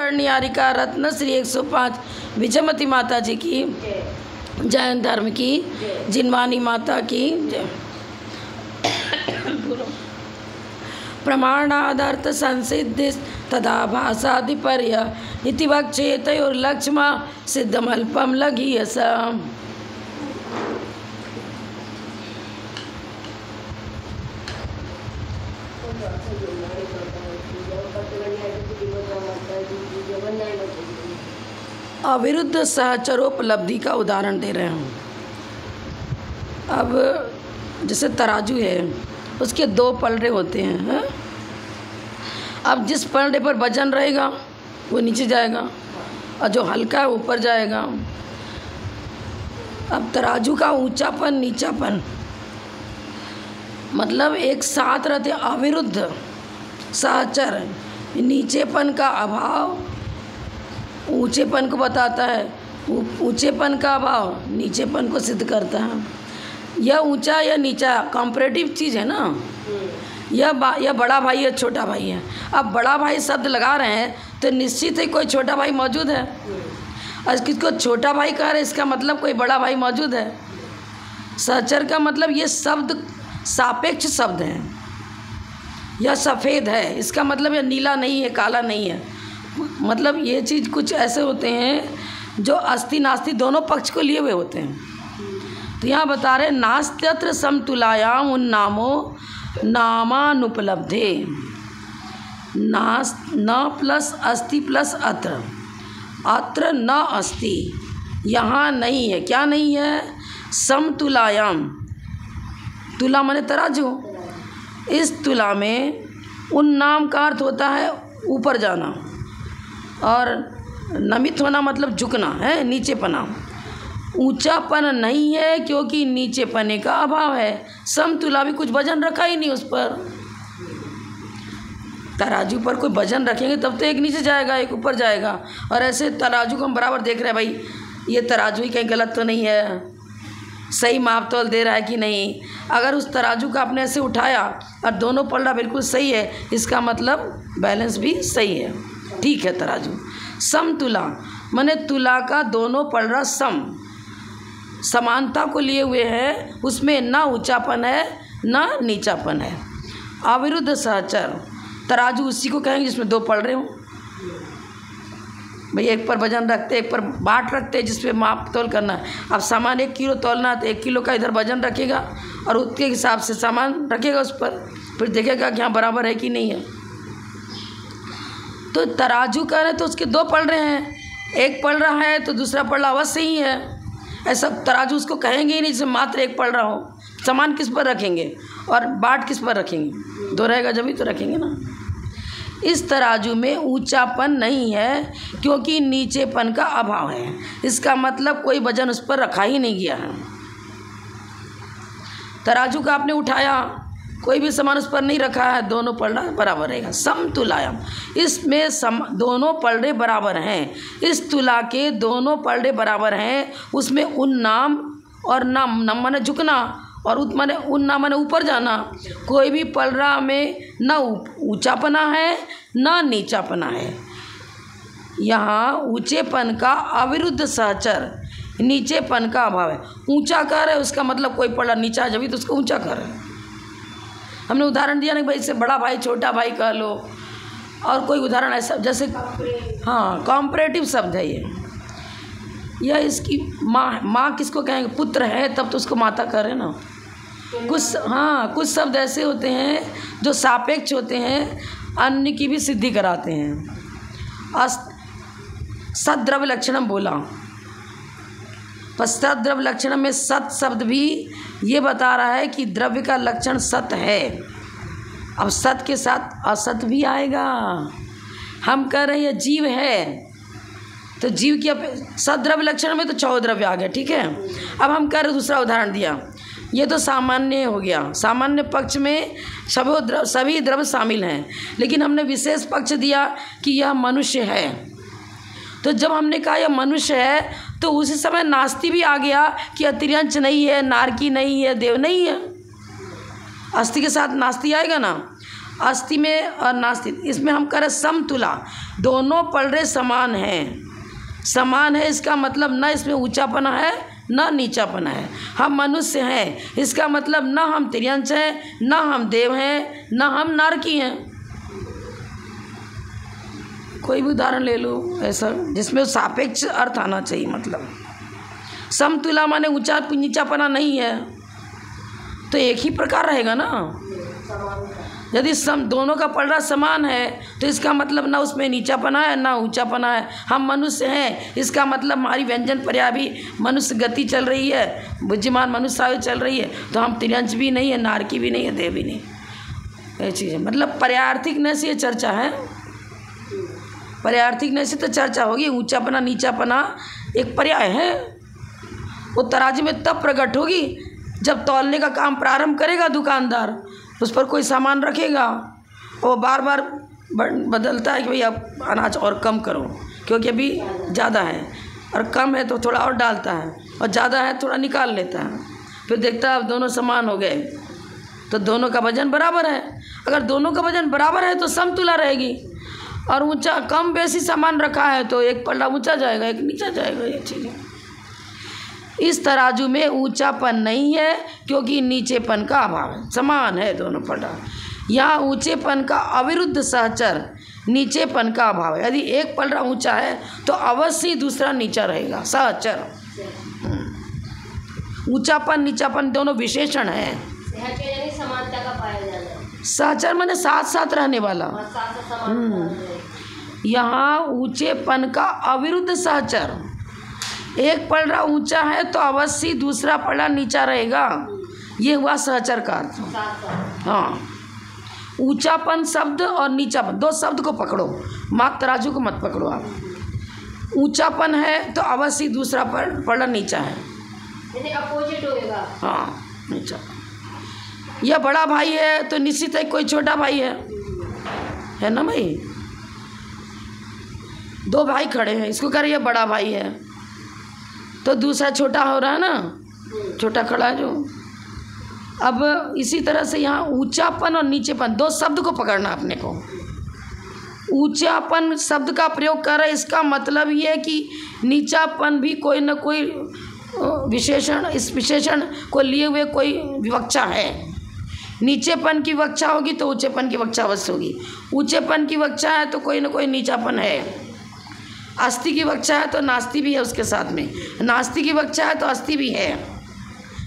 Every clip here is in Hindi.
कर्णियारिका रत्न श्री 105 विजयमती माता जी की, जैन धर्म की, जिनवानी माता की जय। प्रमाणादर्थ संसिद्धि तदा भाषाधिपर्य इति वक्षेतयोर्लक्ष्मा सिद्धमल्पम लघीयस। अविरुद्ध सहचरोपलब्धि का उदाहरण दे रहे हैं। अब जैसे तराजू है, उसके दो पलड़े होते हैं। अब जिस पलड़े पर वजन रहेगा वो नीचे जाएगा और जो हल्का है ऊपर जाएगा। अब तराजू का ऊंचापन नीचापन मतलब एक साथ रहते, अविरुद्ध सहचर, नीचेपन का अभाव ऊंचेपन को बताता है, ऊंचेपन का अभाव नीचेपन को सिद्ध करता है। यह ऊंचा या नीचा कॉम्परेटिव चीज़ है ना। यह बड़ा भाई है, छोटा भाई है। अब बड़ा भाई शब्द लगा रहे हैं तो निश्चित ही कोई छोटा भाई मौजूद है, और किसको छोटा भाई कह रहे हैं इसका मतलब कोई बड़ा भाई मौजूद है। सहचर का मतलब ये शब्द सापेक्ष शब्द है। यह सफ़ेद है, इसका मतलब यह नीला नहीं है, काला नहीं है। मतलब ये चीज़ कुछ ऐसे होते हैं जो अस्ति नास्ति दोनों पक्ष को लिए हुए होते हैं। तो यहाँ बता रहे नास्त्यत्र समतुलायाम उन्नामो नामानुपलब्धे। नास्त न प्लस अस्ति प्लस अत्र, अत्र न अस्ति, यहाँ नहीं है। क्या नहीं है? समतुलायाम, तुला माने तराजू। इस तुला में उन्नाम का अर्थ होता है ऊपर जाना, और नमित होना मतलब झुकना है, नीचेपना। ऊंचापन नहीं है क्योंकि नीचेपने का अभाव है। समतुला भी कुछ वजन रखा ही नहीं उस पर। तराजू पर कोई वजन रखेंगे तब तो एक नीचे जाएगा एक ऊपर जाएगा, और ऐसे तराजू को हम बराबर देख रहे हैं, भाई ये तराजू ही कहीं गलत तो नहीं है, सही माप तोल दे रहा है कि नहीं। अगर उस तराजू का आपने ऐसे उठाया और दोनों पलड़ा बिल्कुल सही है, इसका मतलब बैलेंस भी सही है, ठीक है तराजू। समतुला माने तुला का दोनों पलड़ा समानता को लिए हुए हैं, उसमें ना ऊंचापन है ना नीचापन है। अविरुद्ध सहचर, तराजू उसी को कहेंगे जिसमें दो पलड़े हों। भाई एक पर वजन रखते, एक पर बाट रखते, जिसपे माप तोल करना है। अब सामान 1 किलो तोलना है तो 1 किलो का इधर वजन रखेगा और उसके हिसाब से सामान रखेगा उस पर, फिर देखेगा कि हाँ बराबर है कि नहीं है। तो तराजू कह रहे तो उसके दो पलड़े हैं, एक पलड़ा है तो दूसरा पलड़ा अवश्य ही है। ऐसा तराजू उसको कहेंगे ही नहीं जिसमें मात्र एक पलड़ा हो। सामान किस पर रखेंगे और बाट किस पर रखेंगे? दो रहेगा जब ही तो रखेंगे ना। इस तराजू में ऊंचापन नहीं है क्योंकि नीचेपन का अभाव है। इसका मतलब कोई वजन उस पर रखा ही नहीं गया है। तराजू का आपने उठाया, कोई भी सामान उस पर नहीं रखा है, दोनों पलड़ा बराबर रहेगा। समतुलायाम, इसमें दोनों पलड़े बराबर हैं। इस तुला के दोनों पलड़े बराबर हैं। उसमें उन्नाम और नाम, नम माने झुकना और उत माने उन्नाम माने ऊपर जाना। कोई भी पलड़ा में न ऊंचापना है न नीचापना है। यहाँ ऊंचेपन का अविरुद्ध सहचर, नीचेपन का अभाव है। ऊंचा कर है उसका मतलब कोई पलड़ा नीचा है जब तो उसको ऊंचा कर है। हमने उदाहरण दिया ना भाई, इससे बड़ा भाई छोटा भाई कह लो, और कोई उदाहरण ऐसा जैसे, हाँ कॉम्परेटिव शब्द है ये। यह इसकी माँ किसको कहेंगे? पुत्र है तब तो उसको माता करें ना। कुछ शब्द ऐसे होते हैं जो सापेक्ष होते हैं, अन्य की भी सिद्धि कराते हैं। सद्द्रव्य लक्षणम बोला, पर सद्द्रव्य लक्षण में सत शब्द भी ये बता रहा है कि द्रव्य का लक्षण सत है। अब सत के साथ असत भी आएगा। हम कह रहे हैं जीव है तो जीव की सद्द्रव्य लक्षण में तो 4 द्रव्य आ गया, ठीक है। अब हम कह रहे दूसरा उदाहरण दिया, ये तो सामान्य हो गया। सामान्य पक्ष में सभी द्रव्य शामिल हैं, लेकिन हमने विशेष पक्ष दिया कि यह मनुष्य है। तो जब हमने कहा यह मनुष्य है तो उसी समय नास्ति भी आ गया कि अतिर्यंच नहीं है, नारकी नहीं है, देव नहीं है। अस्थि के साथ नास्ति आएगा ना। अस्थि में और नास्ति, इसमें हम कह रहे समतुला, दोनों पलड़े समान हैं। समान है इसका मतलब न इसमें ऊंचापना है न नीचापना है। हम मनुष्य हैं इसका मतलब न हम तिर्यंश हैं, न हम देव हैं, न हम नारकी हैं। कोई भी उदाहरण ले लो ऐसा जिसमें सापेक्ष अर्थ आना चाहिए। मतलब समतुला माने ऊंचा नीचापना नहीं है, तो एक ही प्रकार रहेगा ना। यदि दोनों का पलड़ा समान है तो इसका मतलब ना उसमें नीचापना है ना ऊंचापना है। हम मनुष्य हैं इसका मतलब हमारी व्यंजन पर्याय भी मनुष्य गति चल रही है, बुद्धिमान मनुष्य आयु चल रही है, तो हम तिर्यंश भी नहीं है, नारकी भी नहीं है, देव भी नहीं। ये चीज़ है, मतलब पर्यार्थिक न से ये चर्चा है। पर्यार्थिक न से तो चर्चा होगी। ऊंचापना नीचापना एक पर्याय है, वो तराजू में तब प्रकट होगी जब तौलने का काम प्रारंभ करेगा दुकानदार, उस पर कोई सामान रखेगा, वो बार बार बदलता है कि भाई अब अनाज और कम करो क्योंकि अभी ज़्यादा है, और कम है तो थोड़ा और डालता है, और ज़्यादा है थोड़ा निकाल लेता है। फिर देखता है अब दोनों समान हो गए तो दोनों का वजन बराबर है। अगर दोनों का वजन बराबर है तो समतुला रहेगी, और ऊंचा कम बेसी सामान रखा है तो एक पलड़ा ऊंचा जाएगा एक नीचा जाएगा। ये चीज़ इस तराजू में ऊंचापन नहीं है क्योंकि नीचेपन का अभाव है। समान है दोनों पलड़ा। यहाँ ऊंचेपन का अविरुद्ध सहचर नीचेपन का अभाव है। यदि एक पलड़ा ऊंचा है तो अवश्य दूसरा नीचा रहेगा, सहचर। ऊंचापन नीचापन दोनों विशेषण है। समानता का पाया जाना। सहचर माने साथ साथ रहने वाला। यहाँ ऊंचेपन का अविरुद्ध सहचर, एक पलड़ा ऊंचा है तो अवश्य दूसरा पलड़ा नीचा रहेगा। ये हुआ सहचर का अर्थ। हाँ, ऊंचापन शब्द और नीचापन दो शब्द को पकड़ो, मात्र तराजू को मत पकड़ो आप। ऊंचापन है तो अवश्य दूसरा पलड़ा नीचा है, अपोजिट होगा। हाँ नीचा। यह बड़ा भाई है तो निश्चित है कोई छोटा भाई है ना भाई। दो भाई खड़े हैं, इसको कह रहे ये बड़ा भाई है तो दूसरा छोटा हो रहा है ना, छोटा खड़ा है जो। अब इसी तरह से यहाँ ऊंचापन और नीचेपन दो शब्द को पकड़ना अपने को। ऊंचापन शब्द का प्रयोग कर रहे, इसका मतलब ये है कि नीचापन भी कोई न कोई विशेषण, इस विशेषण को लिए हुए कोई विवक्षा है। नीचेपन की विवक्षा होगी तो ऊंचेपन की विवक्षा अवश्य होगी। ऊंचेपन की विवक्षा है तो कोई न कोई नीचापन है। अस्थि की विवक्षा है तो नास्ति भी है उसके साथ में, नास्ति की विवक्षा है तो अस्थि भी है।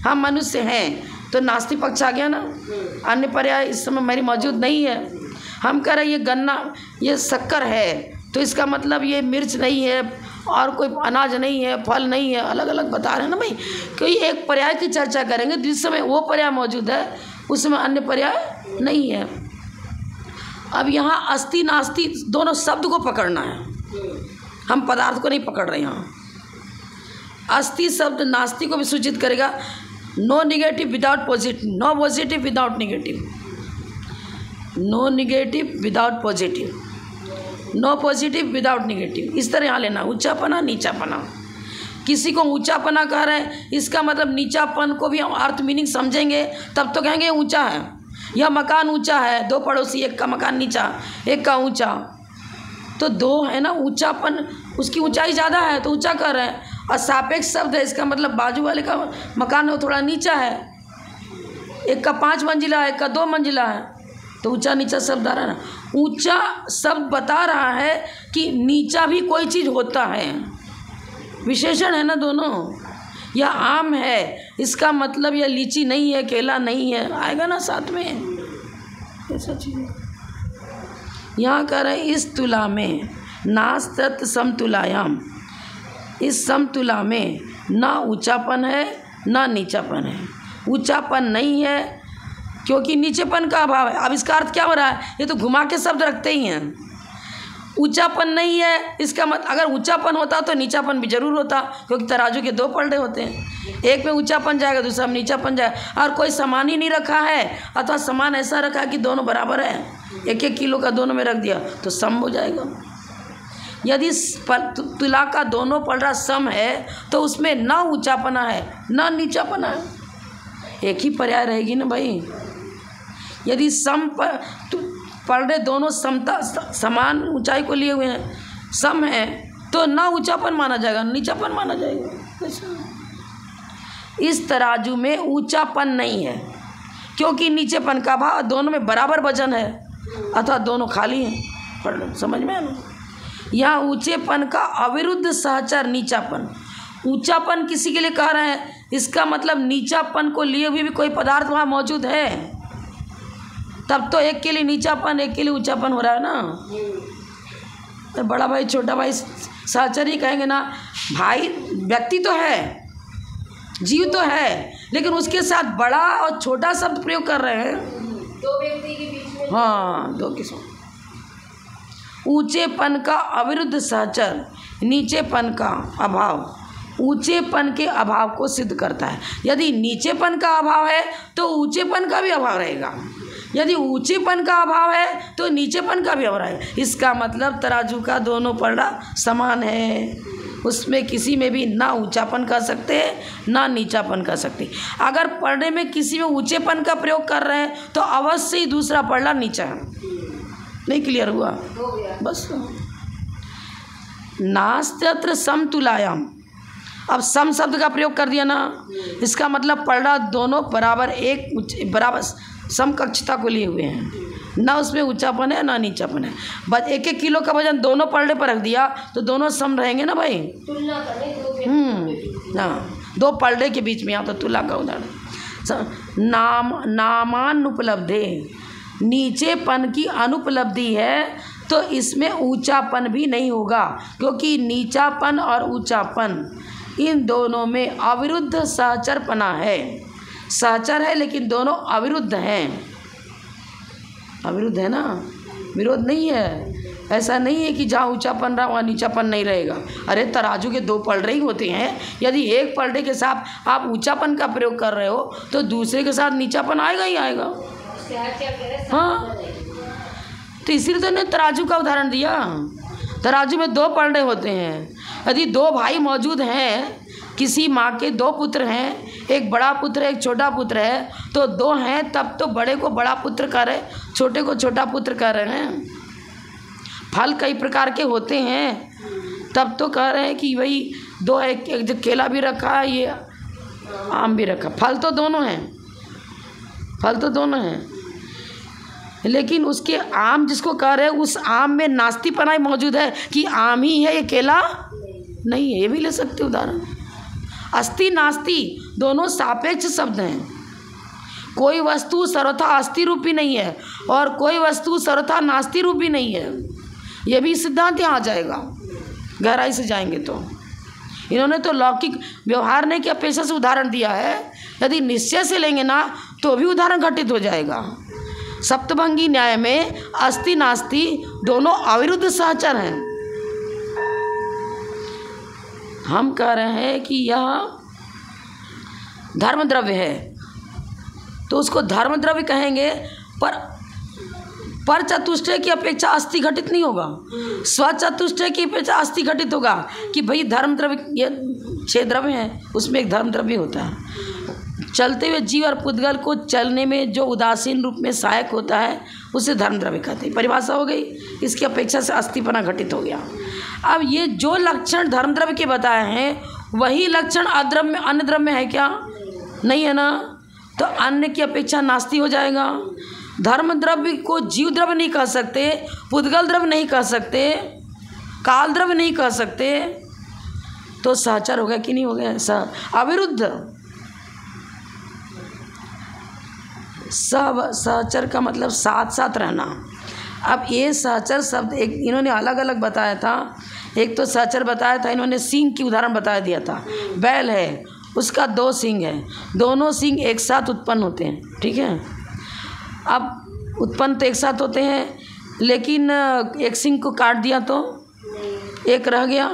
हम मनुष्य हैं तो नास्ति पक्ष आ गया ना। अन्य पर्याय इस समय मेरी मौजूद नहीं है। हम कह रहे ये गन्ना ये शक्कर है तो इसका मतलब ये मिर्च नहीं है और कोई अनाज नहीं है, फल नहीं है, अलग अलग बता रहे हैं ना भाई। कोई एक पर्याय की चर्चा करेंगे जिस समय वो पर्याय मौजूद है उस समय अन्य पर्याय नहीं है। अब यहाँ अस्थि नास्ति दोनों शब्द को पकड़ना है, हम पदार्थ को नहीं पकड़ रहे। यहाँ अस्थि शब्द नास्ति को भी सूचित करेगा। No negative without positive, no positive without negative, no negative without positive, no positive without negative. इस तरह यहाँ लेना, ऊंचापना नीचापना। किसी को ऊंचापना कह रहे हैं इसका मतलब नीचापन को भी हम अर्थ मीनिंग समझेंगे तब तो कहेंगे ऊंचा है। यह मकान ऊंचा है, दो पड़ोसी, एक का मकान नीचा एक का ऊंचा, तो दो है ना। ऊंचापन उसकी ऊंचाई ज़्यादा है तो ऊंचा कह रहे हैं, और सापेक्ष शब्द है इसका मतलब बाजू वाले का मकान वो थोड़ा नीचा है, एक का 5 मंजिला है एक का 2 मंजिला है, तो ऊंचा नीचा शब्द आ रहा है ना। ऊंचा शब्द बता रहा है कि नीचा भी कोई चीज़ होता है, विशेषण है ना दोनों। यह आम है इसका मतलब यह लीची नहीं है, केला नहीं है, आएगा ना साथ में ऐसा चीज़। यहाँ कह रहे इस तुला में नास्तत समतुलायाम, इस समतुला में ना ऊंचापन है ना नीचापन है। ऊंचापन नहीं है क्योंकि नीचेपन का अभाव है। अब इसका अर्थ क्या हो रहा है, ये तो घुमा के शब्द रखते ही हैं। ऊंचापन नहीं है इसका मतलब अगर ऊंचापन होता तो नीचापन भी जरूर होता, क्योंकि तराजू के 2 पलड़े होते हैं, एक में ऊंचापन जाएगा दूसरा में नीचापन जाएगा। और कोई सामान ही नहीं रखा है अथवा सामान ऐसा रखा है कि दोनों बराबर है, 1-1 किलो का दोनों में रख दिया तो सम हो जाएगा। यदि तुला का दोनों पलड़ा सम है तो उसमें ना ऊंचापना है ना नीचापना है, एक ही पर्याय रहेगी ना भाई। यदि सम पलड़े दोनों समान ऊंचाई को लिए हुए हैं, सम है, तो ना ऊंचापन माना जाएगा, नीचापन माना जाएगा। इस तराजू में ऊंचापन नहीं है, क्योंकि नीचेपन का भाव, दोनों में बराबर वजन है, अथवा दोनों खाली हैं। समझ में आना। यहाँ ऊंचेपन का अविरुद्ध सहचर नीचापन, ऊंचापन किसी के लिए कह रहे हैं, इसका मतलब नीचापन को लिए हुए भी कोई पदार्थ वहाँ मौजूद है, तब तो एक के लिए नीचापन, एक के लिए ऊंचापन हो रहा है ना। तो बड़ा भाई छोटा भाई सहचर ही कहेंगे ना भाई। व्यक्ति तो है, जीव तो है, लेकिन उसके साथ बड़ा और छोटा शब्द प्रयोग कर रहे हैं। दो व्यक्ति के बीच में, हाँ, दो किस्म। ऊंचेपन का अविरुद्ध सहचर नीचेपन का अभाव ऊंचेपन के अभाव को सिद्ध करता है। यदि नीचेपन का अभाव है तो ऊंचेपन का भी अभाव रहेगा, यदि ऊंचेपन का अभाव है तो नीचेपन का भी अभाव रहेगा। इसका मतलब तराजू का दोनों पलड़ा समान है, उसमें किसी में भी ना ऊंचापन कर सकते ना नीचापन कर सकते। अगर पलड़े में किसी में ऊंचेपन का प्रयोग कर रहे हैं तो अवश्य ही दूसरा पलड़ा नीचा है। नहीं क्लियर हुआ? बस। नास्त्यत्र समतुलायाम, अब सम शब्द का प्रयोग कर दिया ना, इसका मतलब पलड़ा दोनों बराबर, एक बराबर समकक्षता को लिए हुए हैं, ना उसमें ऊंचापन है ना नीचापन है। बस 1-1 किलो का वजन दोनों पलड़े पर रख दिया तो दोनों सम रहेंगे ना भाई। तुलना करने हाँ, दो पलड़े के बीच में, यहाँ तो तुला का उदाहरण। नामानुपलब्धे, नीचेपन की अनुपलब्धि है तो इसमें ऊंचापन भी नहीं होगा, क्योंकि नीचापन और ऊंचापन इन दोनों में अविरुद्ध सहचरपना है। सहचर है लेकिन दोनों अविरुद्ध हैं। अविरुद्ध है ना, विरोध नहीं है। ऐसा नहीं है कि जहाँ ऊंचापन रहा वहाँ नीचापन नहीं रहेगा। अरे तराजू के दो पलड़े ही होते हैं, यदि एक पलड़े के साथ आप ऊंचापन का प्रयोग कर रहे हो तो दूसरे के साथ नीचापन आएगा ही आएगा। हाँ, तो इसीलिए तो ने तराजू का उदाहरण दिया। तराजू में दो पलड़े होते हैं, यदि दो भाई मौजूद हैं, किसी माँ के दो पुत्र हैं, एक बड़ा पुत्र है एक छोटा पुत्र है, तो दो हैं तब तो बड़े को बड़ा पुत्र कह रहे, छोटे को छोटा पुत्र कह रहे हैं। फल कई प्रकार के होते हैं तब तो कह रहे हैं कि भाई दो है, एक जो केला भी रखा है, ये आम भी रखा, फल तो दोनों हैं, फल तो दोनों हैं, लेकिन उसके आम जिसको कह रहे हैं उस आम में नास्तीपना मौजूद है कि आम ही है, ये केला नहीं है। ये भी ले सकते उदाहरण। अस्ति नास्ति दोनों सापेक्ष शब्द हैं। कोई वस्तु सर्वथा अस्थि रूपी नहीं है और कोई वस्तु सर्वथा नास्ति रूपी नहीं है। ये भी सिद्धांत यहाँ आ जाएगा, गहराई से जाएंगे तो। इन्होंने तो लौकिक व्यवहार ने की अपेक्षा से उदाहरण दिया है, यदि निश्चय से लेंगे ना तो भी उदाहरण घटित हो जाएगा। सप्तभंगी न्याय में अस्ति नास्ति दोनों अविरुद्ध सहचर हैं। हम कह रहे हैं कि यह धर्म द्रव्य है तो उसको धर्म द्रव्य कहेंगे, पर चतुष्टय की अपेक्षा अस्थि घटित नहीं होगा, स्वचतुष्टय की अपेक्षा अस्थि घटित होगा कि भाई धर्म द्रव्य, ये 6 द्रव्य हैं उसमें एक धर्म द्रव्य होता है। चलते हुए जीव और पुद्गल को चलने में जो उदासीन रूप में सहायक होता है उसे धर्म द्रव्य कहते हैं। परिभाषा हो गई, इसकी अपेक्षा से अस्थिपना घटित हो गया। अब ये जो लक्षण धर्म द्रव्य के बताए हैं वही लक्षण अद्रव्य में, अन्य द्रव्य में है क्या? नहीं है ना, तो अन्य की अपेक्षा नास्ति हो जाएगा। धर्म द्रव्य को जीव द्रव्य नहीं कह सकते, पुद्गल द्रव्य नहीं कह सकते, काल द्रव्य नहीं कह सकते, तो सहचर हो गया कि नहीं हो गया? अविरुद्ध। सब सहचर का मतलब साथ साथ रहना। अब ये सहचर शब्द एक इन्होंने अलग अलग बताया था। एक तो सहचर बताया था इन्होंने, सींग की उदाहरण बता दिया था। बैल है, उसका 2 सींग है, दोनों सींग एक साथ उत्पन्न होते हैं, ठीक है। अब उत्पन्न तो एक साथ होते हैं, लेकिन एक सींग को काट दिया तो एक रह गया,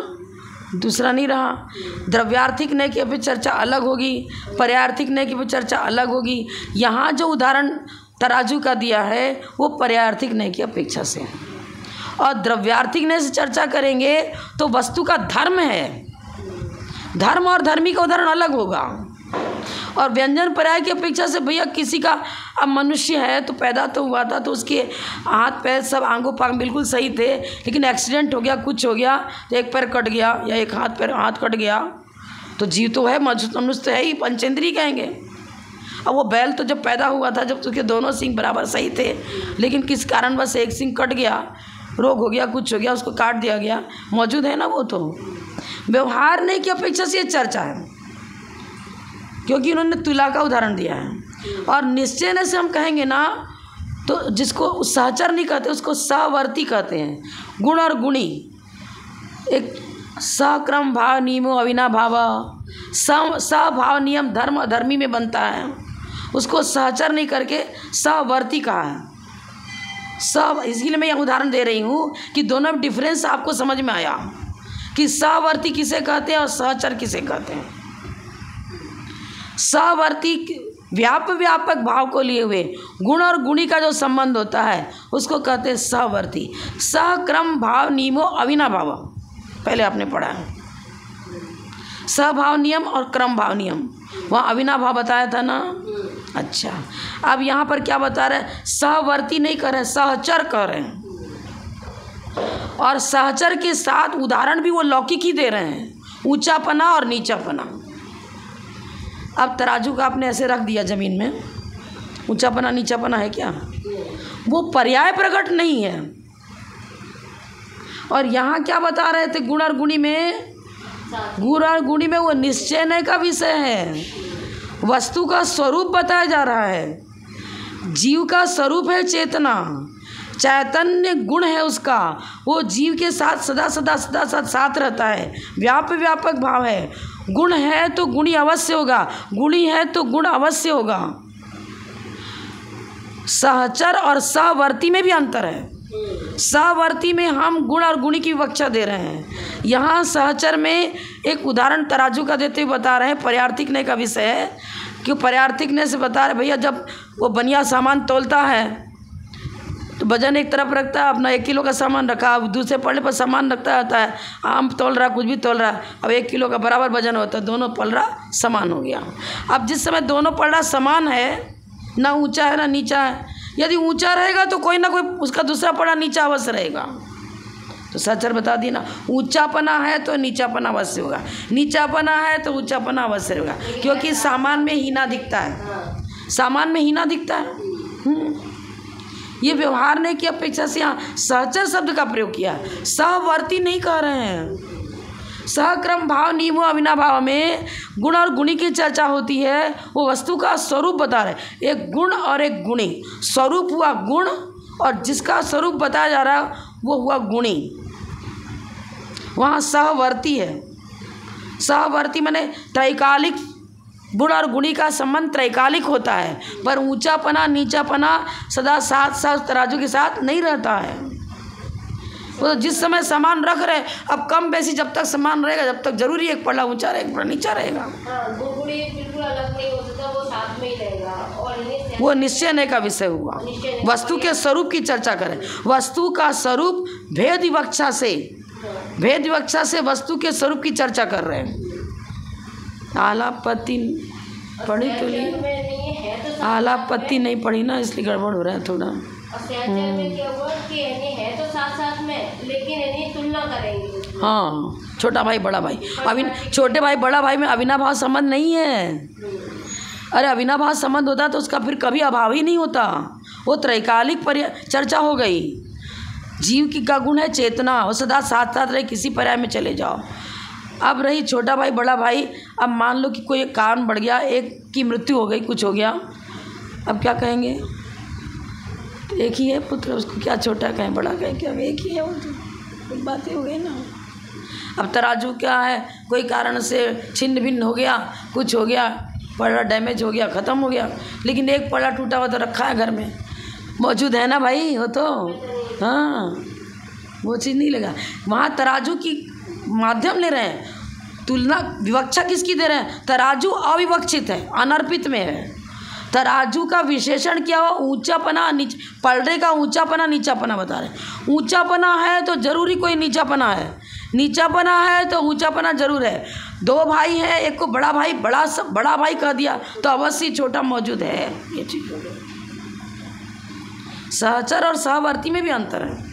दूसरा नहीं रहा। द्रव्यार्थिक न्याय की भी चर्चा अलग होगी, पर्यार्थिक न्याय की भी चर्चा अलग होगी। यहाँ जो उदाहरण तराजू का दिया है वो पर्यार्थिक न्याय की अपेक्षा से है, और द्रव्यार्थिक न्याय से चर्चा करेंगे तो वस्तु का धर्म है, धर्म और धर्मी का उदाहरण अलग होगा। और व्यंजन पर्याय की अपेक्षा से भैया किसी का अब मनुष्य है तो पैदा तो हुआ था, तो उसके हाथ पैर सब आंगों पांग बिल्कुल सही थे, लेकिन एक्सीडेंट हो गया, कुछ हो गया तो एक पैर कट गया या एक हाथ कट गया, तो जीव तो है, मनुष्य तो है ही, पंचेंद्रिय कहेंगे। अब वो बैल तो जब पैदा हुआ था जब उसके दोनों सिंग बराबर सही थे, लेकिन किस कारणवश एक सिंग कट गया, रोग हो गया, कुछ हो गया, उसको काट दिया गया, मौजूद है ना वो। तो व्यवहार नहीं की अपेक्षा से ये चर्चा है, क्योंकि उन्होंने तुला का उदाहरण दिया है। और निश्चय से हम कहेंगे ना तो जिसको सहचर नहीं कहते उसको सहवर्ती कहते हैं। गुण और गुणी, एक सक्रम भाव नियमो अविनाभाव, सभाव नियम धर्म अधर्मी में बनता है, उसको सहचर नहीं करके सहवर्ती कहा है। सब इसलिए मैं यह उदाहरण दे रही हूँ कि दोनों में डिफरेंस आपको समझ में आया कि सहवर्ती किसे कहते हैं और सहचर किसे कहते हैं। सहवर्ती व्यापक भाव को लिए हुए गुण और गुणी का जो संबंध होता है उसको कहते हैं सहवर्ती। सहक्रम भाव नियमो अविनाभाव, पहले आपने पढ़ा है, सहभाव नियम और क्रम भाव नियम, वहाँ अविनाभाव बताया था ना। अच्छा, अब यहाँ पर क्या बता रहे हैं, सहवर्ती नहीं कर रहे, सहचर कर रहे हैं। और सहचर के साथ उदाहरण भी वो लौकिक ही दे रहे हैं, ऊंचापना और नीचापना। अब तराजू का आपने ऐसे रख दिया जमीन में, ऊंचापना नीचापना है क्या, वो पर्याय प्रकट नहीं है। और यहाँ क्या बता रहे थे, गुण और गुणी में, गुण और गुणी में वो निश्चय का विषय है, वस्तु का स्वरूप बताया जा रहा है। जीव का स्वरूप है चेतना, चैतन्य गुण है उसका, वो जीव के साथ सदा साथ रहता है, व्यापक भाव है। गुण है तो गुणी अवश्य होगा, गुणी है तो गुण अवश्य होगा। सहचर और सहवर्ती में भी अंतर है। सहवर्ती में हम गुण और गुणी की विवक्षा दे रहे हैं, यहाँ सहचर में एक उदाहरण तराजू का देते हुए बता रहे हैं। पर्यार्थिकने का विषय है, क्यों पर्यार्थिकने से बता रहे भैया, जब वो बनिया सामान तोलता है तो वजन एक तरफ रखता है, अपना 1 किलो का सामान रखा, अब दूसरे पल्ले पर सामान रखता रहता है, आम तोल रहा, कुछ भी तोल रहा, अब 1 किलो का बराबर वजन होता है, दोनों पलड़ा समान हो गया। अब जिस समय दोनों पलड़ा समान है, ना ऊंचा है ना नीचा है, यदि ऊंचा रहेगा तो कोई ना कोई उसका दूसरा पलड़ा नीचा अवश्य रहेगा। तो सहचर बता दिया ना, ऊंचापना है तो नीचापना अवश्य होगा, नीचापना है तो ऊंचापना अवश्य होगा, क्योंकि सामान में हीना दिखता है, सामान में हीना दिखता है। ये व्यवहार ने की अपेक्षा से यहाँ सहचर शब्द का प्रयोग किया, सहवर्ती नहीं कह रहे हैं। सहक्रम भाव नियमो अविनाभाव में गुण और गुणी की चर्चा होती है, वो वस्तु का स्वरूप बता रहे, एक गुण और एक गुणी। स्वरूप हुआ गुण और जिसका स्वरूप बताया जा रहा है वो हुआ गुणी। वहाँ सहवर्ती है, सहवर्ती माने त्रैकालिक, गुण और गुणी का संबंध त्रैकालिक होता है, पर ऊंचापना नीचापना सदा साथ तराजू के साथ नहीं रहता है। वो जिस समय सामान रख रहे, अब कम बेसी जब तक सामान रहेगा जब तक जरूरी एक पल्ला ऊंचा रहेगा, एक पल्ला नीचा रहेगा, बिल्कुल अलग नहीं हो सकता, वो साथ में ही रहेगा। और वो निश्चय नहीं का विषय हुआ। वस्तु के स्वरूप की चर्चा करें, वस्तु का स्वरूप भेद विवक्षा से वस्तु के स्वरूप की चर्चा कर रहे हैं। आलापति पढ़ी तो नहीं, आलापति नहीं पढ़ी ना, इसलिए गड़बड़ हो रहा है थोड़ा। में क्या हुआ कि है तो साथ में, लेकिन तुलना करेंगे। हाँ, छोटा भाई बड़ा भाई, अभी छोटे भाई बड़ा भाई में अविनाभाव संबंध नहीं है। अरे अविनाभाव संबंध होता तो उसका फिर कभी अभाव ही नहीं होता, वो त्रैकालिक चर्चा हो गई। जीव की का गुण है चेतना, वो सदा साथ रहे, किसी पर्याय में चले जाओ। अब रही छोटा भाई बड़ा भाई, अब मान लो कि कोई कारण बढ़ गया, एक की मृत्यु हो गई, कुछ हो गया, अब क्या कहेंगे, एक ही है पुत्र, उसको क्या छोटा कहें बड़ा कहें, क्या एक ही है, वो तो बातें हो गई ना। अब तराजू क्या है, कोई कारण से छिन्न भिन्न हो गया, कुछ हो गया, पड़ा डैमेज हो गया, ख़त्म हो गया, लेकिन एक पड़ा टूटा हुआ तो रखा है घर में, मौजूद है ना भाई, हो तो हाँ, वो चीज़ नहीं लगा। वहाँ तराजू की माध्यम ले रहे हैं, तुलना विवक्षा किसकी दे रहे हैं, तराजू अविवक्षित है, अनर्पित में है। तराजू का विशेषण क्या हुआ, ऊंचापना नीच, पलड़े का ऊंचापना नीचापना बता रहे हैं। ऊंचापना है तो जरूरी कोई नीचापना है, नीचापना है तो ऊंचापना जरूर है। दो भाई हैं, एक को बड़ा भाई बड़ा भाई कह दिया तो अवश्य छोटा मौजूद है। ये चीज सहचर और सहवर्ती में भी अंतर है।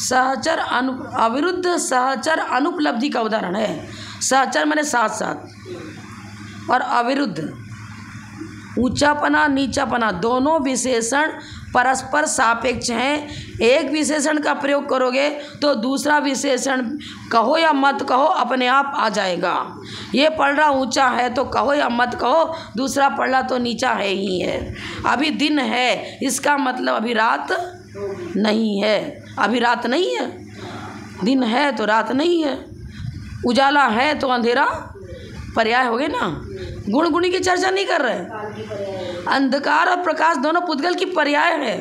सहचर अविरुद्ध सहचर अनुपलब्धि का उदाहरण है। सहचर माने साथ साथ और अविरुद्ध ऊंचापना नीचापना दोनों विशेषण परस्पर सापेक्ष हैं। एक विशेषण का प्रयोग करोगे तो दूसरा विशेषण कहो या मत कहो अपने आप आ जाएगा। ये पलड़ा ऊंचा है तो कहो या मत कहो, दूसरा पलड़ा तो नीचा है ही है। अभी दिन है इसका मतलब अभी रात नहीं है। अभी रात नहीं है, दिन है तो रात नहीं है। उजाला है तो अंधेरा पर्याय हो गए ना। गुण गुणी की चर्चा नहीं कर रहे। अंधकार और प्रकाश दोनों पुद्गल की पर्याय है।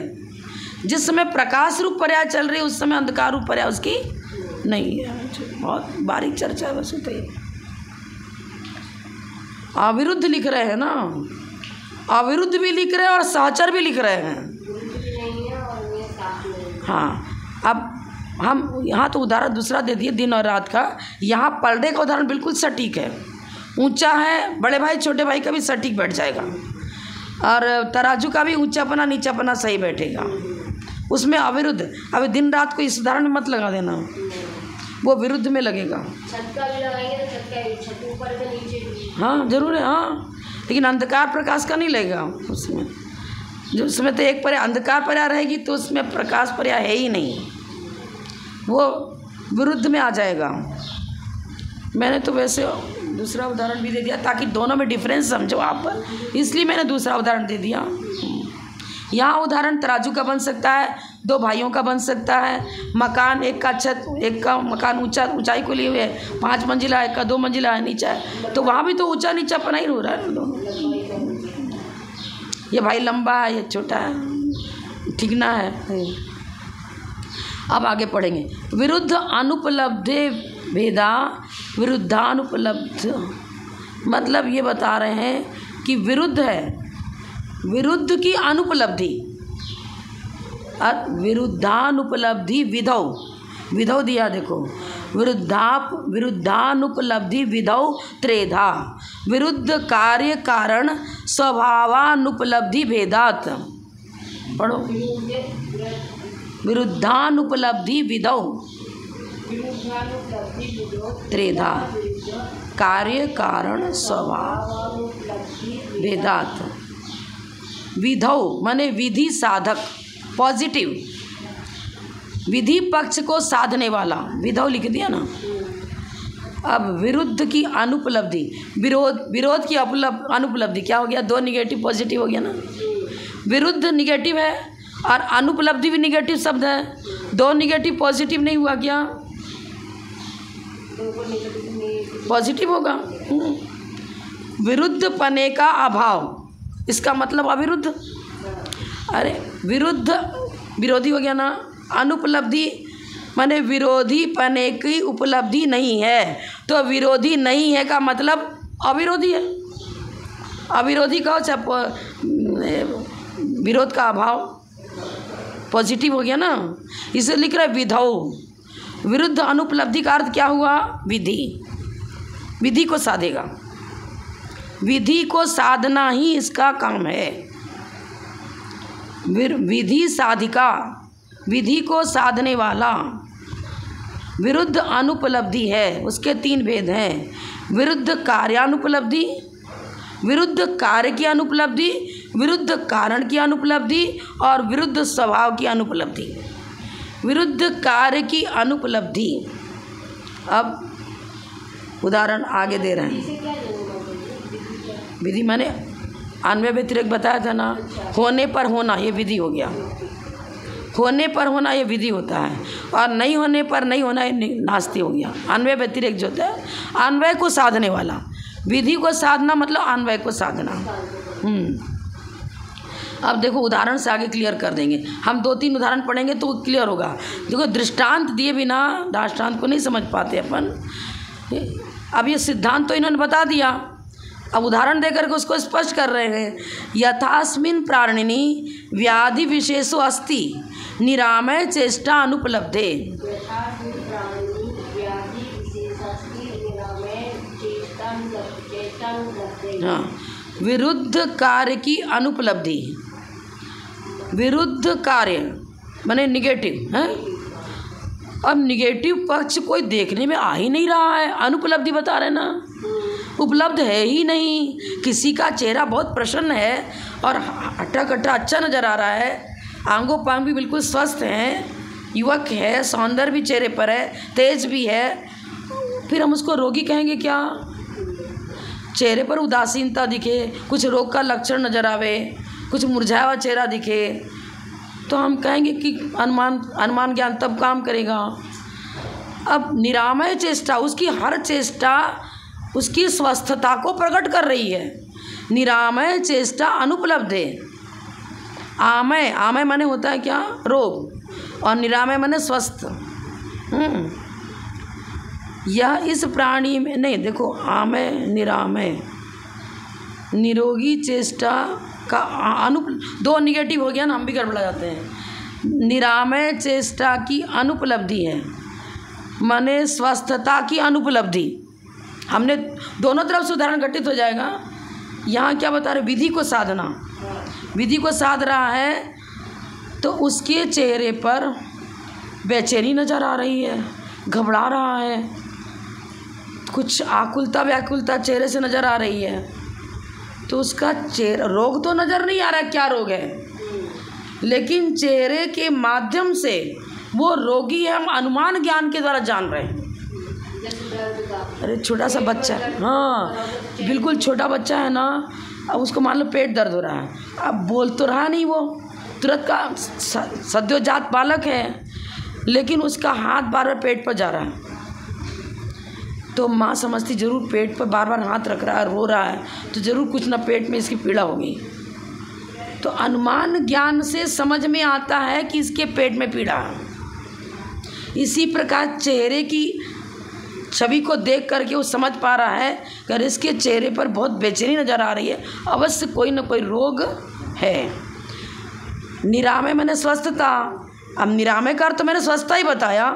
जिस समय प्रकाश रूप पर्याय चल रही है उस समय अंधकार रूप पर्याय उसकी नहीं है। बहुत बारीक चर्चा है वैसे तो। अविरुद्ध लिख रहे हैं ना, अविरुद्ध भी लिख रहे हैं और सहचर भी लिख रहे हैं। हाँ, अब हम यहाँ तो उदाहरण दूसरा दे दिए दिन और रात का। यहाँ पलड़े का उदाहरण बिल्कुल सटीक है। ऊंचा है, बड़े भाई छोटे भाई का भी सटीक बैठ जाएगा और तराजू का भी ऊंचापना नीचापना सही बैठेगा। उसमें अविरुद्ध, अभी दिन रात को इस उदाहरण में मत लगा देना, वो विरुद्ध में लगेगा। छत का भी लगाएंगे तो छत ऊपर से नीचे भी। हाँ जरूर है, हाँ, लेकिन अंधकार प्रकाश का नहीं लगेगा उसमें। जो उसमें तो एक पर्याय अंधकार पर्याय रहेगी तो उसमें प्रकाश पर्याय है ही नहीं, वो विरुद्ध में आ जाएगा। मैंने तो वैसे दूसरा उदाहरण भी दे दिया ताकि दोनों में डिफरेंस समझो आप, इसलिए मैंने दूसरा उदाहरण दे दिया। यहाँ उदाहरण तराजू का बन सकता है, दो भाइयों का बन सकता है, मकान एक का छत, एक का मकान ऊंचाई को लिए हुए है, 5 मंजिला, एक का 2 मंजिला है नीचा है, तो वहाँ भी तो ऊंचा नीचा पना ही हो रहा है दोनों। ये भाई लंबा है, ये छोटा है, ठिकना है। अब आगे पढ़ेंगे। विरुद्ध अनुपलब्धे भेदा विरुद्धानुपलब्ध, मतलब ये बता रहे हैं कि विरुद्ध है, विरुद्ध की अनुपलब्धि, विरुद्धानुपलब्धि विधौ, विधौ दिया देखो, विरुद्धानुपलब्धि विधौ त्रेधा, विरुद्ध कार्य कारण स्वभावानुपलब्धि भेदात। पढ़ो, विरुद्धानुपलब्धि विधौ त्रेधा, कार्य कारण स्वभाव भेदात। विधौ माने विधि साधक, पॉजिटिव, विधि पक्ष को साधने वाला, विधौ लिख दिया ना। अब विरुद्ध की अनुपलब्धि, विरोध की अनुपलब्धि क्या हो गया? 2 निगेटिव पॉजिटिव हो गया ना। विरुद्ध निगेटिव है और अनुपलब्धि भी निगेटिव शब्द है, 2 निगेटिव पॉजिटिव नहीं हुआ क्या? पॉजिटिव होगा। विरुद्ध पने का अभाव, इसका मतलब अविरुद्ध। अरे विरुद्ध विरोधी हो गया ना। अनुपलब्धि माने विरोधी पने की उपलब्धि नहीं है, तो विरोधी नहीं है का मतलब अविरोधी है। अविरोधी का विरोध का अभाव, पॉजिटिव हो गया ना, इसे लिख रहा है विधौ। विरुद्ध अनुपलब्धि का अर्थ क्या हुआ? विधि, विधि को साधेगा, विधि को साधना ही इसका काम है। विधि साधिका, विधि को साधने वाला। विरुद्ध अनुपलब्धि है, उसके 3 भेद हैं। विरुद्ध कार्यानुपलब्धि, विरुद्ध कार्य की अनुपलब्धि, विरुद्ध कारण की अनुपलब्धि और विरुद्ध स्वभाव की अनुपलब्धि। विरुद्ध कार्य की अनुपलब्धि, अब उदाहरण आगे दे रहे हैं। विधि माने अन्वय व्यतिरेक बताया था ना, होने पर होना ये विधि हो गया। होने पर होना ये विधि होता है और नहीं होने पर नहीं होना ये नास्ति हो गया। अन्वय व्यतिरेक जो होता है, अन्वय को साधने वाला, विधि को साधना मतलब अन्वय को साधना। अब देखो उदाहरण से आगे क्लियर कर देंगे हम। 2-3 उदाहरण पढ़ेंगे तो क्लियर होगा। देखो दृष्टांत दिए बिना दृष्टांत को नहीं समझ पाते अपन। अब ये सिद्धांत तो इन्होंने बता दिया, अब उदाहरण देकर के उसको स्पष्ट कर रहे हैं। यथास्मिन् प्राणिनि व्याधि विशेषो अस्ति निरामय चेष्टा अनुपलब्धे। हाँ, विरुद्ध कार्य की अनुपलब्धि। विरुद्ध कार्य माने निगेटिव है। अब निगेटिव पक्ष कोई देखने में आ ही नहीं रहा है, अनुपलब्धि बता रहे ना, उपलब्ध है ही नहीं। किसी का चेहरा बहुत प्रसन्न है और हट्टा कट्टा अच्छा नज़र आ रहा है, आंगों पांग भी बिल्कुल स्वस्थ हैं, युवक है, सौंदर्य भी चेहरे पर है, तेज भी है, फिर हम उसको रोगी कहेंगे क्या? चेहरे पर उदासीनता दिखे, कुछ रोग का लक्षण नज़र आवे, कुछ मुरझाया हुआ चेहरा दिखे, तो हम कहेंगे कि अनुमान ज्ञान तब काम करेगा। अब निरामय चेष्टा, उसकी हर चेष्टा उसकी स्वस्थता को प्रकट कर रही है। निरामय चेष्टा अनुपलब्ध है। आमय, आमय माने होता है क्या? रोग, और निरामय माने स्वस्थ। यह इस प्राणी में नहीं, देखो आमय निरामय, निरोगी चेष्टा का दो निगेटिव हो गया ना, हम भी गड़बड़ा जाते हैं। निरामय चेष्टा की अनुपलब्धि है, माने स्वस्थता की अनुपलब्धि। हमने दोनों तरफ से उदाहरण घटित हो जाएगा। यहाँ क्या बता रहे? विधि को साधना, विधि को साध रहा है तो उसके चेहरे पर बेचैनी नज़र आ रही है, घबरा रहा है, कुछ आकुलता व्याकुलता चेहरे से नज़र आ रही है, तो उसका चेहरा, रोग तो नज़र नहीं आ रहा क्या रोग है, लेकिन चेहरे के माध्यम से वो रोगी है, हम अनुमान ज्ञान के द्वारा जान रहे हैं। अरे छोटा सा बच्चा, हाँ बिल्कुल छोटा बच्चा है ना, अब उसको मान लो पेट दर्द हो रहा है, अब बोल तो रहा नहीं, वो तुरंत का सद्योजात बालक है, लेकिन उसका हाथ बार बार पेट पर जा रहा है, तो माँ समझती जरूर पेट पर बार बार हाथ रख रहा है, रो रहा है, तो ज़रूर कुछ ना पेट में इसकी पीड़ा होगी। तो अनुमान ज्ञान से समझ में आता है कि इसके पेट में पीड़ा है। इसी प्रकार चेहरे की छवि को देख करके वो समझ पा रहा है कि अगर इसके चेहरे पर बहुत बेचैनी नज़र आ रही है, अवश्य कोई ना कोई रोग है। निरामय मैंने स्वस्थता, अब निरामय का अर्थ मैंने स्वस्थता ही बताया,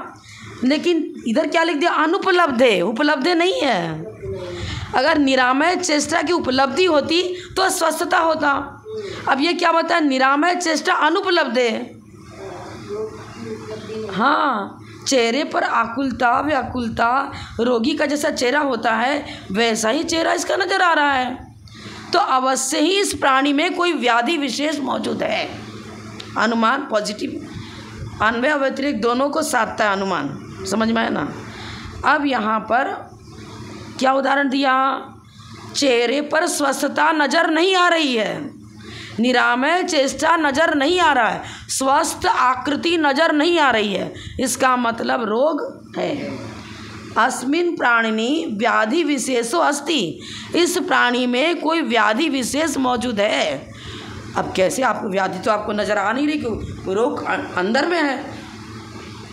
लेकिन इधर क्या लिख दिया? अनुपलब्ध है, उपलब्ध नहीं है। अगर निरामय चेष्टा की उपलब्धि होती तो स्वस्थता होता। अब ये क्या बताया? निरामय चेष्टा अनुपलब्ध है। हाँ, चेहरे पर आकुलता व्याकुलता, रोगी का जैसा चेहरा होता है वैसा ही चेहरा इसका नज़र आ रहा है, तो अवश्य ही इस प्राणी में कोई व्याधि विशेष मौजूद है। अनुमान पॉजिटिव, अन्वय अव्यतिरिक्त दोनों को साधता है अनुमान, समझ में आया ना। अब यहाँ पर क्या उदाहरण दिया? चेहरे पर स्वस्थता नज़र नहीं आ रही है, निरामय चेष्टा नज़र नहीं आ रहा है, स्वस्थ आकृति नज़र नहीं आ रही है, इसका मतलब रोग है। अस्मिन् प्राणिनि व्याधि विशेषो अस्ति, इस प्राणी में कोई व्याधि विशेष मौजूद है। अब कैसे? आपको व्याधि तो आपको नज़र आ नहीं रही, क्यों? रोग अंदर में है।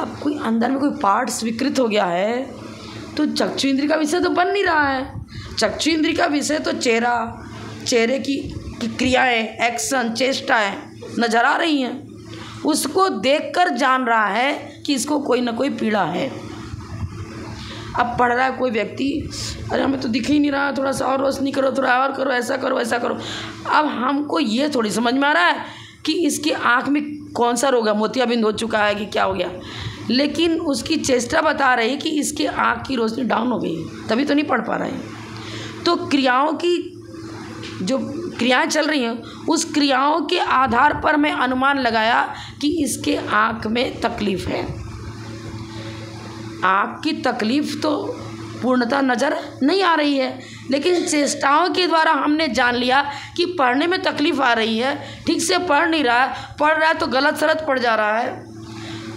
अब कोई अंदर में कोई पार्ट स्वीकृत हो गया है तो चक्षु इंद्रिय का विषय तो बन नहीं रहा है। चक्षु इंद्रिय का विषय तो चेहरा, चेहरे की क्रियाएं, एक्शन, चेष्टाएं नजर आ रही हैं, उसको देखकर जान रहा है कि इसको कोई ना कोई पीड़ा है। अब पढ़ रहा है कोई व्यक्ति, अरे हमें तो दिख ही नहीं रहा, थोड़ा सा और रोशनी करो, थोड़ा और करो, ऐसा करो वैसा करो। अब हमको ये थोड़ी समझ में आ रहा है कि इसकी आँख में कौन सा रोग है, मोतियाबिंद हो चुका है कि क्या हो गया, लेकिन उसकी चेष्टा बता रही है कि इसके आँख की रोशनी डाउन हो गई, तभी तो नहीं पढ़ पा रहे हैं। तो क्रियाओं की जो क्रियाएं चल रही हैं, उस क्रियाओं के आधार पर मैं अनुमान लगाया कि इसके आँख में तकलीफ़ है। आँख की तकलीफ़ तो पूर्णतः नज़र नहीं आ रही है, लेकिन चेष्टाओं के द्वारा हमने जान लिया कि पढ़ने में तकलीफ़ आ रही है, ठीक से पढ़ नहीं रहा है, पढ़ रहा है तो गलत सलत पढ़ जा रहा है।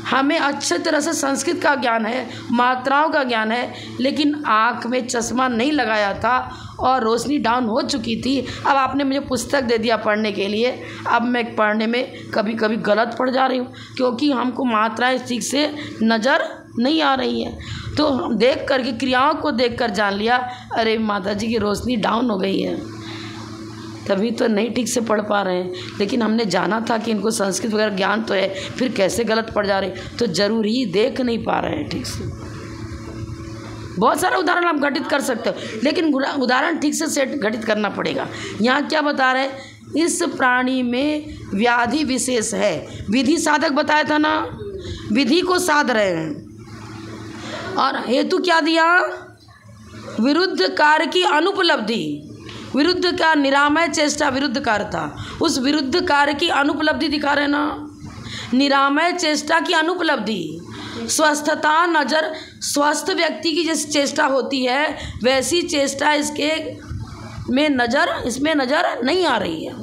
हमें अच्छे तरह से संस्कृत का ज्ञान है, मात्राओं का ज्ञान है, लेकिन आँख में चश्मा नहीं लगाया था और रोशनी डाउन हो चुकी थी। अब आपने मुझे पुस्तक दे दिया पढ़ने के लिए, अब मैं पढ़ने में कभी कभी गलत पढ़ जा रही हूँ, क्योंकि हमको मात्राएं ठीक से नज़र नहीं आ रही है। तो हम देख करके, क्रियाओं को देखकर जान लिया, अरे माता जी की रोशनी डाउन हो गई है, तभी तो नहीं ठीक से पढ़ पा रहे हैं। लेकिन हमने जाना था कि इनको संस्कृत वगैरह ज्ञान तो है, फिर कैसे गलत पढ़ जा रहे, तो ज़रूर ही देख नहीं पा रहे हैं ठीक से। बहुत सारे उदाहरण आप घटित कर सकते हो, लेकिन उदाहरण ठीक से सेट घटित करना पड़ेगा। यहाँ क्या बता रहे हैं, इस प्राणी में व्याधि विशेष है। विधि साधक बताया था ना, विधि को साध रहे हैं। और हेतु क्या दिया, विरुद्ध कार्य की अनुपलब्धि। विरुद्ध का निरामय चेष्टा विरुद्ध कार्य था, उस विरुद्ध कार्य की अनुपलब्धि दिखा रहे ना। निरामय चेष्टा की अनुपलब्धि, स्वस्थता नजर, स्वस्थ व्यक्ति की जैसी चेष्टा होती है वैसी चेष्टा इसमें नज़र नहीं आ रही है।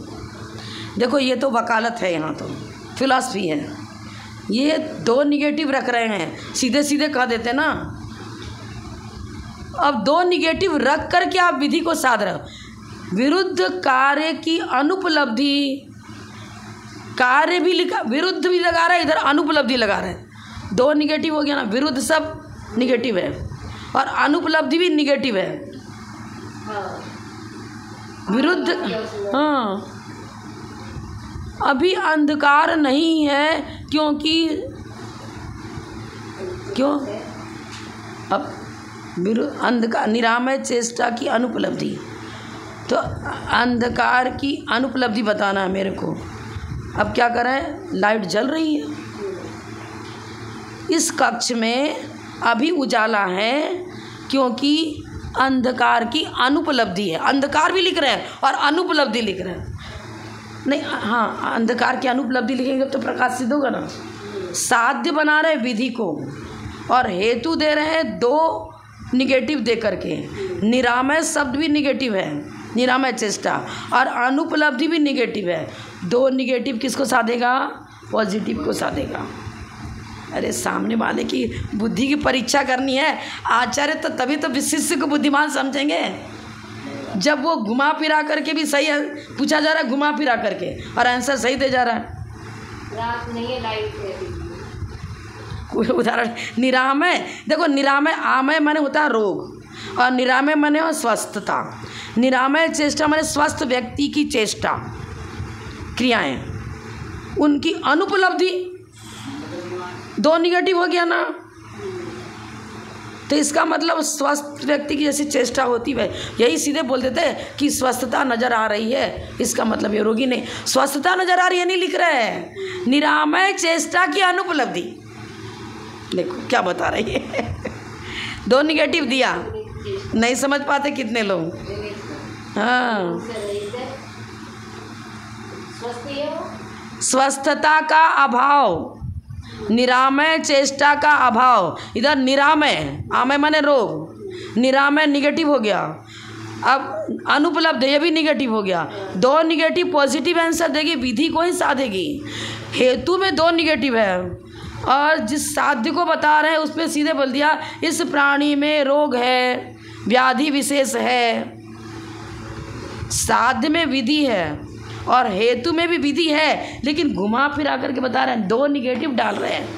देखो ये तो वकालत है, यहाँ तो फिलॉसफी है। ये दो निगेटिव रख रहे हैं, सीधे सीधे कह देते ना। अब दो निगेटिव रख कर के आप विधि को साध रहे हो। विरुद्ध कार्य की अनुपलब्धि, कार्य भी लिखा, विरुद्ध भी लगा रहा है, इधर अनुपलब्धि लगा रहे हैं। दो निगेटिव हो गया ना, विरुद्ध सब निगेटिव है और अनुपलब्धि भी निगेटिव है। विरुद्ध, हाँ, अभी अंधकार नहीं है क्योंकि क्यों, अब अंधकार, निरामय चेष्टा की अनुपलब्धि, तो अंधकार की अनुपलब्धि बताना है मेरे को। अब क्या करें, लाइट जल रही है, इस कक्ष में अभी उजाला है क्योंकि अंधकार की अनुपलब्धि है। अंधकार भी लिख रहे हैं और अनुपलब्धि लिख रहे हैं, नहीं, हाँ, अंधकार की अनुपलब्धि लिखेंगे तो प्रकाश सिद्ध होगा ना। साध्य बना रहे विधि को और हेतु दे रहे हैं दो निगेटिव दे करके। निरामय शब्द भी निगेटिव है, निरामय चेष्टा, और अनुपलब्धि भी निगेटिव है। दो निगेटिव किसको साधेगा, पॉजिटिव को साधेगा। अरे सामने वाले की बुद्धि की परीक्षा करनी है आचार्य, तो तभी तो शिष्य को बुद्धिमान समझेंगे। जब वो घुमा फिरा करके भी सही है, पूछा जा रहा है घुमा फिरा करके और आंसर सही दे जा रहा है। रात नहीं है, लाइट है। कोई उदाहरण, निरामय, देखो निरामय, आमय माने होता है रोग और निरामय माने हो स्वस्थता। निरामय चेष्टा माने स्वस्थ व्यक्ति की चेष्टा, क्रियाएं, उनकी अनुपलब्धि, दो निगेटिव हो गया ना। तो इसका मतलब स्वस्थ व्यक्ति की जैसी चेष्टा होती है, यही सीधे बोल देते हैं कि स्वस्थता नजर आ रही है, इसका मतलब ये रोगी नहीं। स्वस्थता नजर आ रही है नहीं लिख रहे हैं, निरामय चेष्टा की अनुपलब्धि। देखो क्या बता रही है, दो निगेटिव दिया, नहीं समझ पाते कितने लोग। हाँ, स्वस्थता का अभाव, निरामय चेष्टा का अभाव। इधर निरामय, आमय माने रोग, निरामय निगेटिव हो गया। अब अनुपलब्ध, ये भी निगेटिव हो गया। दो निगेटिव पॉजिटिव आंसर देगी, विधि को ही साधेगी। हेतु में दो निगेटिव है और जिस साध्य को बता रहे हैं उसमें सीधे बोल दिया इस प्राणी में रोग है, व्याधि विशेष है। साध्य में विधि है और हेतु में भी विधि है, लेकिन घुमा फिरा करके बता रहे हैं, दो निगेटिव डाल रहे हैं।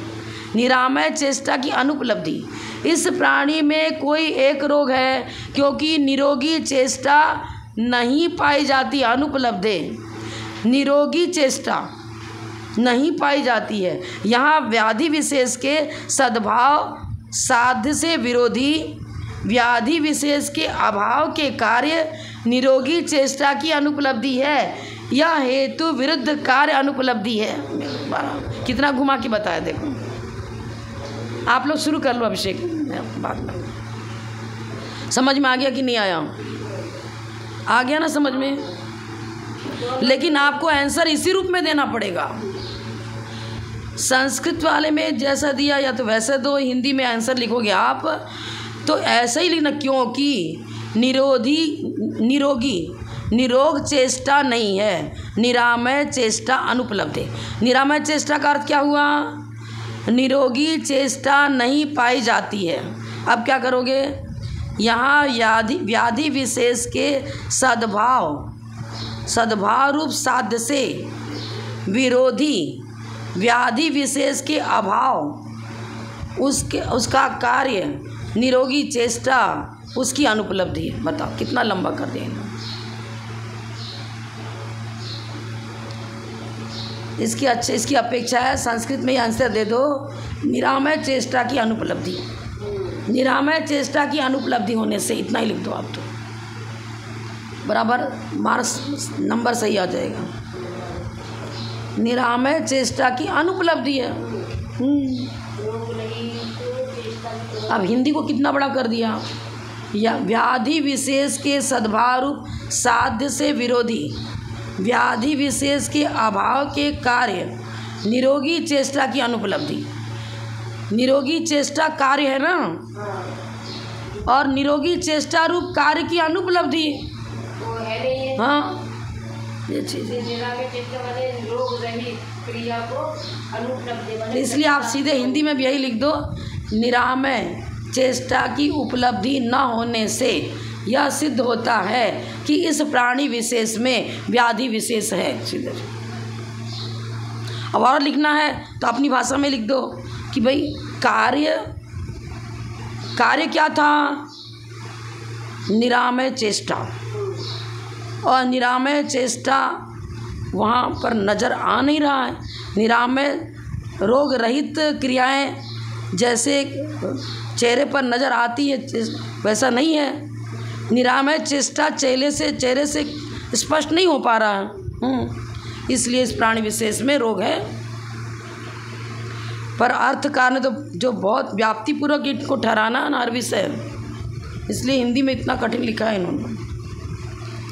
निरामय चेष्टा की अनुपलब्धि, इस प्राणी में कोई एक रोग है क्योंकि निरोगी चेष्टा नहीं पाई जाती। अनुपलब्धे, निरोगी चेष्टा नहीं पाई जाती है। यहाँ व्याधि विशेष के सद्भाव साध्य से विरोधी, व्याधि विशेष के अभाव के कार्य निरोगी चेष्टा की अनुपलब्धि है। यह हेतु विरुद्ध कार्य अनुपलब्धि है। कितना घुमा के बताया, देखो। आप लोग शुरू कर लो अभिषेक, बाद में समझ में आ गया कि नहीं आया? आ गया ना समझ में? लेकिन आपको आंसर इसी रूप में देना पड़ेगा। संस्कृत वाले में जैसा दिया या तो वैसे दो, हिंदी में आंसर लिखोगे आप तो ऐसा ही लिखना, क्योंकि निरोगी निरोग चेष्टा नहीं है, निरामय चेष्टा अनुपलब्ध है। निरामय चेष्टा का अर्थ क्या हुआ? निरोगी चेष्टा नहीं पाई जाती है। अब क्या करोगे? यहाँ व्याधि विशेष के सद्भाव रूप साध्य से विरोधी, व्याधि विशेष के अभाव उसका कार्य निरोगी चेष्टा उसकी अनुपलब्धि है। बताओ कितना लंबा कर देना। इसकी अपेक्षा है संस्कृत में ही आंसर दे दो, निरामय चेष्टा की अनुपलब्धि। निरामय चेष्टा की अनुपलब्धि होने से, इतना ही लिख दो आप, तो बराबर मार्क्स नंबर सही आ जाएगा। निरामय चेष्टा की अनुपलब्धि है। अब हिंदी को कितना बड़ा कर दिया। या व्याधि विशेष के सद्भाव रूप साध्य से विरोधी, व्याधि विशेष के अभाव के कार्य निरोगी चेष्टा की अनुपलब्धि। निरोगी चेष्टा कार्य है ना, और निरोगी चेष्टा रूप कार्य की अनुपलब्धि। हाँ, ये चीज इसलिए आप सीधे हिंदी में भी यही लिख दो, निरामय चेष्टा की उपलब्धि न होने से यह सिद्ध होता है कि इस प्राणी विशेष में व्याधि विशेष है। सीधे अब और लिखना है तो अपनी भाषा में लिख दो कि भाई कार्य क्या था, निरामय चेष्टा, और निरामय चेष्टा वहाँ पर नज़र आ नहीं रहा है। निरामय रोग रहित क्रियाएं जैसे चेहरे पर नज़र आती है वैसा नहीं है। निरामय चेष्टा चेहरे से स्पष्ट नहीं हो पा रहा है, इसलिए इस प्राणी विशेष में रोग है। पर अर्थ कारण तो जो बहुत व्याप्तिपूर्वक इनको ठहराना अनार विषय, इसलिए हिंदी में इतना कठिन लिखा है इन्होंने।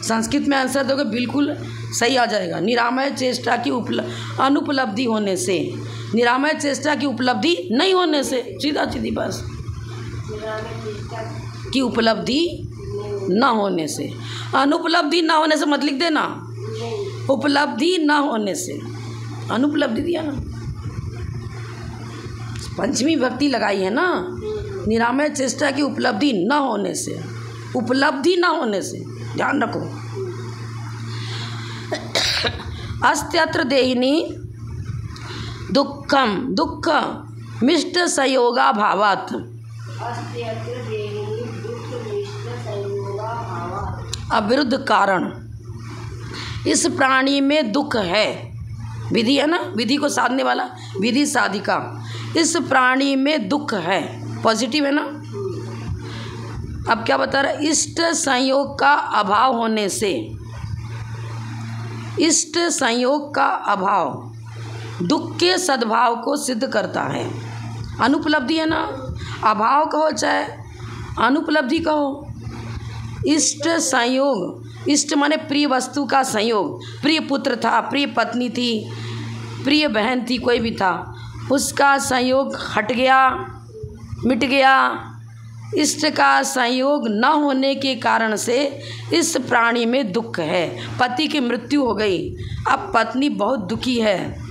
संस्कृत में आंसर दोगे बिल्कुल सही आ जाएगा। निरामय चेष्टा की अनुपलब्धि होने से, निरामय चेष्टा की उपलब्धि नहीं होने से, सीधा सीधी बस, की उपलब्धि न होने से। अनुपलब्धि न होने से मत लिख देना, उपलब्धि न होने से। अनुपलब्धि दिया ना, पंचमी विभक्ति लगाई है ना। निरामय चेष्टा की उपलब्धि न होने से, उपलब्धि न होने से, ध्यान रखो। अस्त्यत्र देहिनी दुखम, दुख मिष्ट संयोगा भावात्। अविरुद्ध कारण, इस प्राणी में दुख है। विधि है ना, विधि को साधने वाला, विधि साधिका। इस प्राणी में दुख है, पॉजिटिव है ना। अब क्या बता रहा है, इष्ट संयोग का अभाव होने से, इष्ट संयोग का अभाव दुख के सद्भाव को सिद्ध करता है। अनुपलब्धि है ना, अभाव कहो चाहे अनुपलब्धि कहो। इष्ट संयोग, इष्ट माने प्रिय वस्तु का संयोग, प्रिय पुत्र था, प्रिय पत्नी थी, प्रिय बहन थी, कोई भी था, उसका संयोग हट गया, मिट गया। इष्ट का संयोग न होने के कारण से इस प्राणी में दुख है। पति की मृत्यु हो गई, अब पत्नी बहुत दुखी है।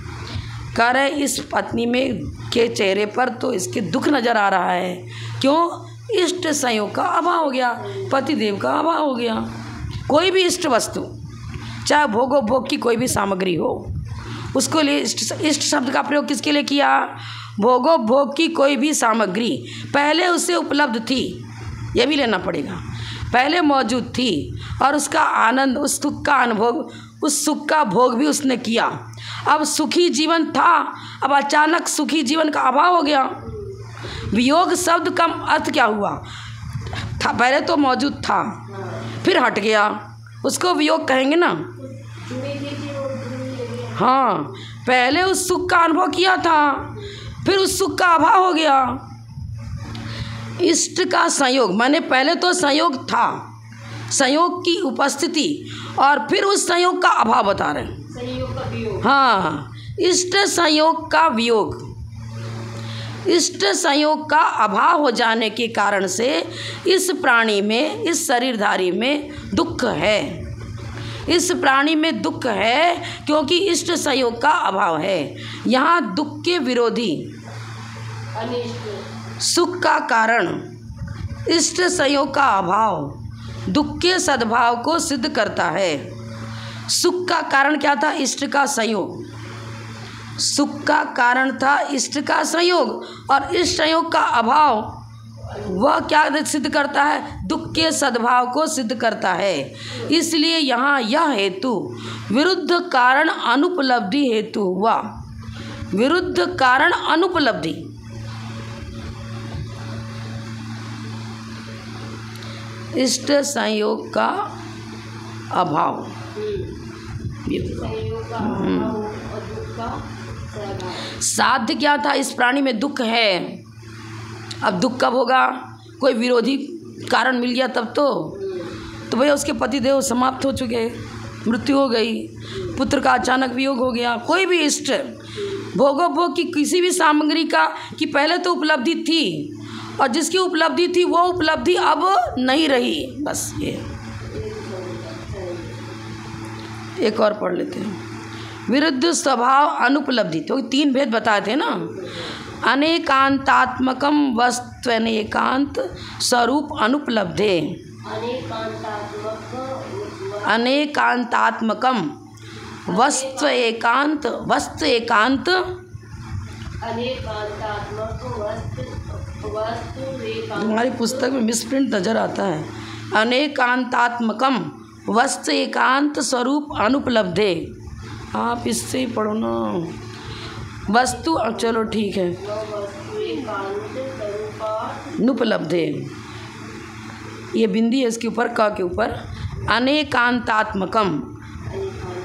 कह रहे इस पत्नी में के चेहरे पर तो इसके दुख नज़र आ रहा है। क्यों? इष्ट संयोग का अभाव हो गया, पतिदेव का अभाव हो गया। कोई भी इष्ट वस्तु, चाहे भोगोपभोग की कोई भी सामग्री हो, उसको लिए इष्ट शब्द का प्रयोग किसके लिए किया? भोगोपभोग की कोई भी सामग्री पहले उससे उपलब्ध थी, यह भी लेना पड़ेगा, पहले मौजूद थी, और उसका आनंद, उस सुख का अनुभव, उस सुख का भोग भी उसने किया। अब सुखी जीवन था, अब अचानक सुखी जीवन का अभाव हो गया। वियोग शब्द का अर्थ क्या हुआ? था, पहले तो मौजूद था, फिर हट गया, उसको वियोग कहेंगे ना। हाँ, पहले उस सुख का अनुभव किया था, फिर उस सुख का अभाव हो गया। इष्ट का संयोग माने पहले तो संयोग था, संयोग की उपस्थिति, और फिर उस संयोग का अभाव बता रहे हैं। संयोग का वियोग। हाँ, इष्ट संयोग का वियोग, इष्ट संयोग का अभाव हो जाने के कारण से इस प्राणी में, इस शरीरधारी में दुख है। इस प्राणी में दुख है क्योंकि इष्ट संयोग का अभाव है। यहाँ दुख के विरोधी सुख का कारण इष्ट संयोग का अभाव दुख के सद्भाव को सिद्ध करता है। सुख का कारण क्या था? इष्ट का संयोग। सुख का कारण था इष्ट का संयोग, और इस संयोग का अभाव वह क्या सिद्ध करता है? दुख के सद्भाव को सिद्ध करता है। इसलिए यहाँ यह हेतु विरुद्ध कारण अनुपलब्धि हेतु हुआ। विरुद्ध कारण अनुपलब्धि, इष्ट संयोग का अभाव। संयोग का अभाव और दुख का सहभाग। साध्य क्या था? इस प्राणी में दुख है। अब दुख कब होगा? कोई विरोधी कारण मिल गया तब तो भैया उसके पतिदेव समाप्त हो चुके, मृत्यु हो गई, पुत्र का अचानक वियोग हो गया। कोई भी इष्ट भोगोपभोग की किसी भी सामग्री का कि पहले तो उपलब्धि थी और जिसकी उपलब्धि थी वो उपलब्धि अब नहीं रही। बस ये एक और पढ़ लेते हैं। विरुद्ध स्वभाव अनुपलब्धि, तो 3 भेद बताए थे ना। अनेकांतात्मकम वस्त्वनेकांत स्वरूप अनुपलब्धे। अनेकांतात्मकम वस्तु एकांत हमारी पुस्तक में मिसप्रिंट नजर आता है। अनेकांतात्मकम वस्तु एकांत स्वरूप अनुपलब्धे। आप इससे ही पढ़ो ना। वस्तु, चलो ठीक है, अनुपलब्धे, ये बिंदी है इसके ऊपर, क के ऊपर। अनेकांतात्मकम,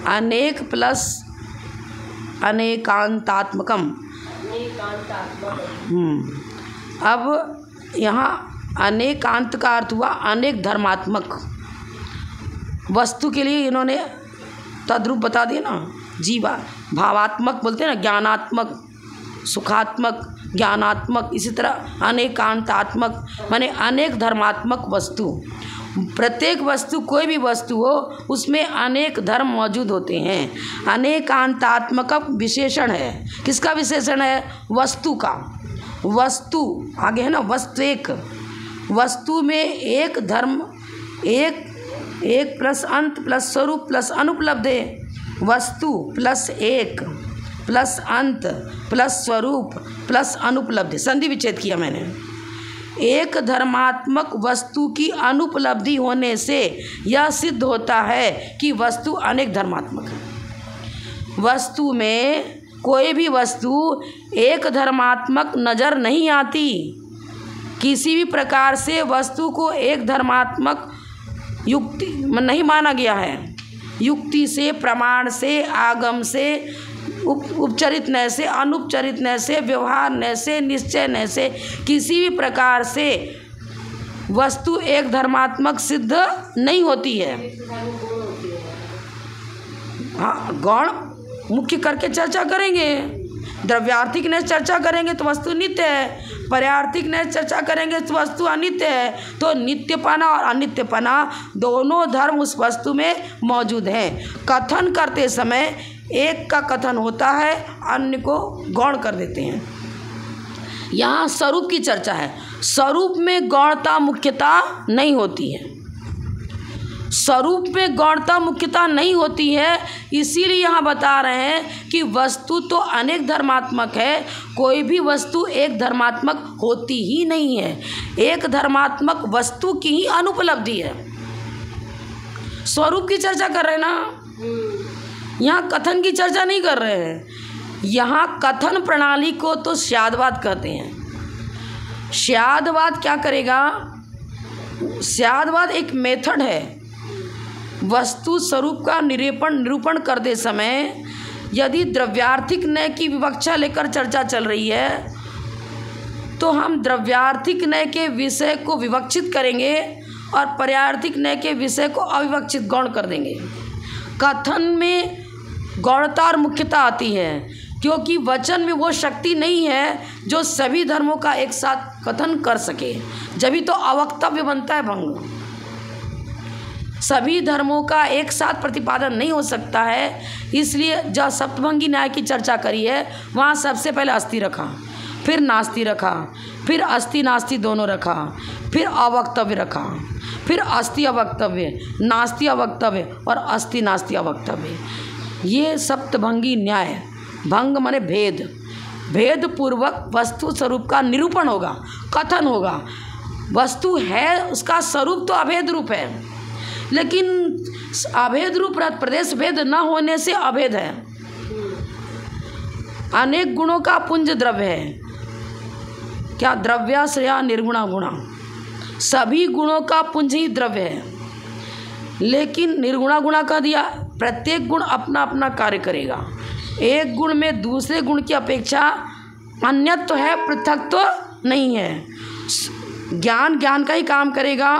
अनेक प्लस अनेकांतात्मकम। अब यहाँ अनेकांत का अर्थ हुआ अनेक धर्मात्मक। वस्तु के लिए इन्होंने तद्रूप बता दिया ना, जीवा भावात्मक बोलते हैं ना, ज्ञानात्मक, सुखात्मक, ज्ञानात्मक। इसी तरह अनेकांतात्मक माने अनेक धर्मात्मक वस्तु। प्रत्येक वस्तु, कोई भी वस्तु हो, उसमें अनेक धर्म मौजूद होते हैं। अनेकांतात्मक विशेषण है। किसका विशेषण है? वस्तु का। वस्तु आगे है ना, वस्तु एक, वस्तु में एक धर्म, एक प्लस अंत प्लस स्वरूप प्लस अनुपलब्ध है। वस्तु प्लस एक प्लस अंत प्लस स्वरूप प्लस अनुपलब्धि। संधि विच्छेद किया मैंने। एक धर्मात्मक वस्तु की अनुपलब्धि होने से यह सिद्ध होता है कि वस्तु अनेक धर्मात्मक है। वस्तु में कोई भी वस्तु एक धर्मात्मक नज़र नहीं आती। किसी भी प्रकार से वस्तु को एक धर्मात्मक युक्ति नहीं माना गया है। युक्ति से, प्रमाण से, आगम से, उपचरित नय से, अनुपचरित नय से, व्यवहार नय से, निश्चय नय से किसी भी प्रकार से वस्तु एक धर्मात्मक सिद्ध नहीं होती है। हाँ, गौण मुख्य करके चर्चा करेंगे। द्रव्यार्थिक ने चर्चा करेंगे तो वस्तु नित्य है, पर्यार्थिक ने चर्चा करेंगे तो वस्तु अनित्य है। तो नित्यपना और अनित्यपना दोनों धर्म उस वस्तु में मौजूद हैं। कथन करते समय एक का कथन होता है, अन्य को गौण कर देते हैं। यहाँ स्वरूप की चर्चा है। स्वरूप में गौणता मुख्यता नहीं होती है। स्वरूप में गौणता मुख्यता नहीं होती है, इसीलिए यहाँ बता रहे हैं कि वस्तु तो अनेक धर्मात्मक है, कोई भी वस्तु एक धर्मात्मक होती ही नहीं है। एक धर्मात्मक वस्तु की ही अनुपलब्धि है। स्वरूप की चर्चा कर रहे हैं ना, यहाँ कथन की चर्चा नहीं कर रहे हैं। यहाँ कथन प्रणाली को तो स्यादवाद कहते हैं। स्यादवाद क्या करेगा? स्यादवाद एक मेथड है। वस्तु स्वरूप का निरूपण करते समय यदि द्रव्यार्थिक नय की विवक्षा लेकर चर्चा चल रही है तो हम द्रव्यार्थिक नय के विषय को विवक्षित करेंगे और पर्यार्थिक नय के विषय को अविवक्षित गौण कर देंगे। कथन में गौणता और मुख्यता आती है क्योंकि वचन में वो शक्ति नहीं है जो सभी धर्मों का एक साथ कथन कर सके। जभी तो अवक्तव्य बनता है भंग। सभी धर्मों का एक साथ प्रतिपादन नहीं हो सकता है, इसलिए जब सप्तभंगी न्याय की चर्चा करी है वहाँ सबसे पहले अस्थि रखा, फिर नास्ति रखा, फिर अस्थि नास्ति दोनों रखा, फिर अवक्तव्य रखा, फिर अस्थि अवक्तव्य, नास्ति अवक्तव्य और अस्थि नास्ति अवक्तव्य। ये सप्तभंगी न्याय। भंग माने भेद, भेद पूर्वक वस्तु स्वरूप का निरूपण होगा, कथन होगा। वस्तु है, उसका स्वरूप तो अभेद रूप है, लेकिन अभेद रूप प्रदेश भेद न होने से अभेद है। अनेक गुणों का पुंज द्रव्य है। क्या? द्रव्याश्रया निर्गुणा गुणा। सभी गुणों का पुंज ही द्रव्य है। लेकिन निर्गुणा गुणा कह दिया, प्रत्येक गुण अपना अपना कार्य करेगा। एक गुण में दूसरे गुण की अपेक्षा अन्यत्व तो है, पृथक तो नहीं है। ज्ञान ज्ञान का ही काम करेगा,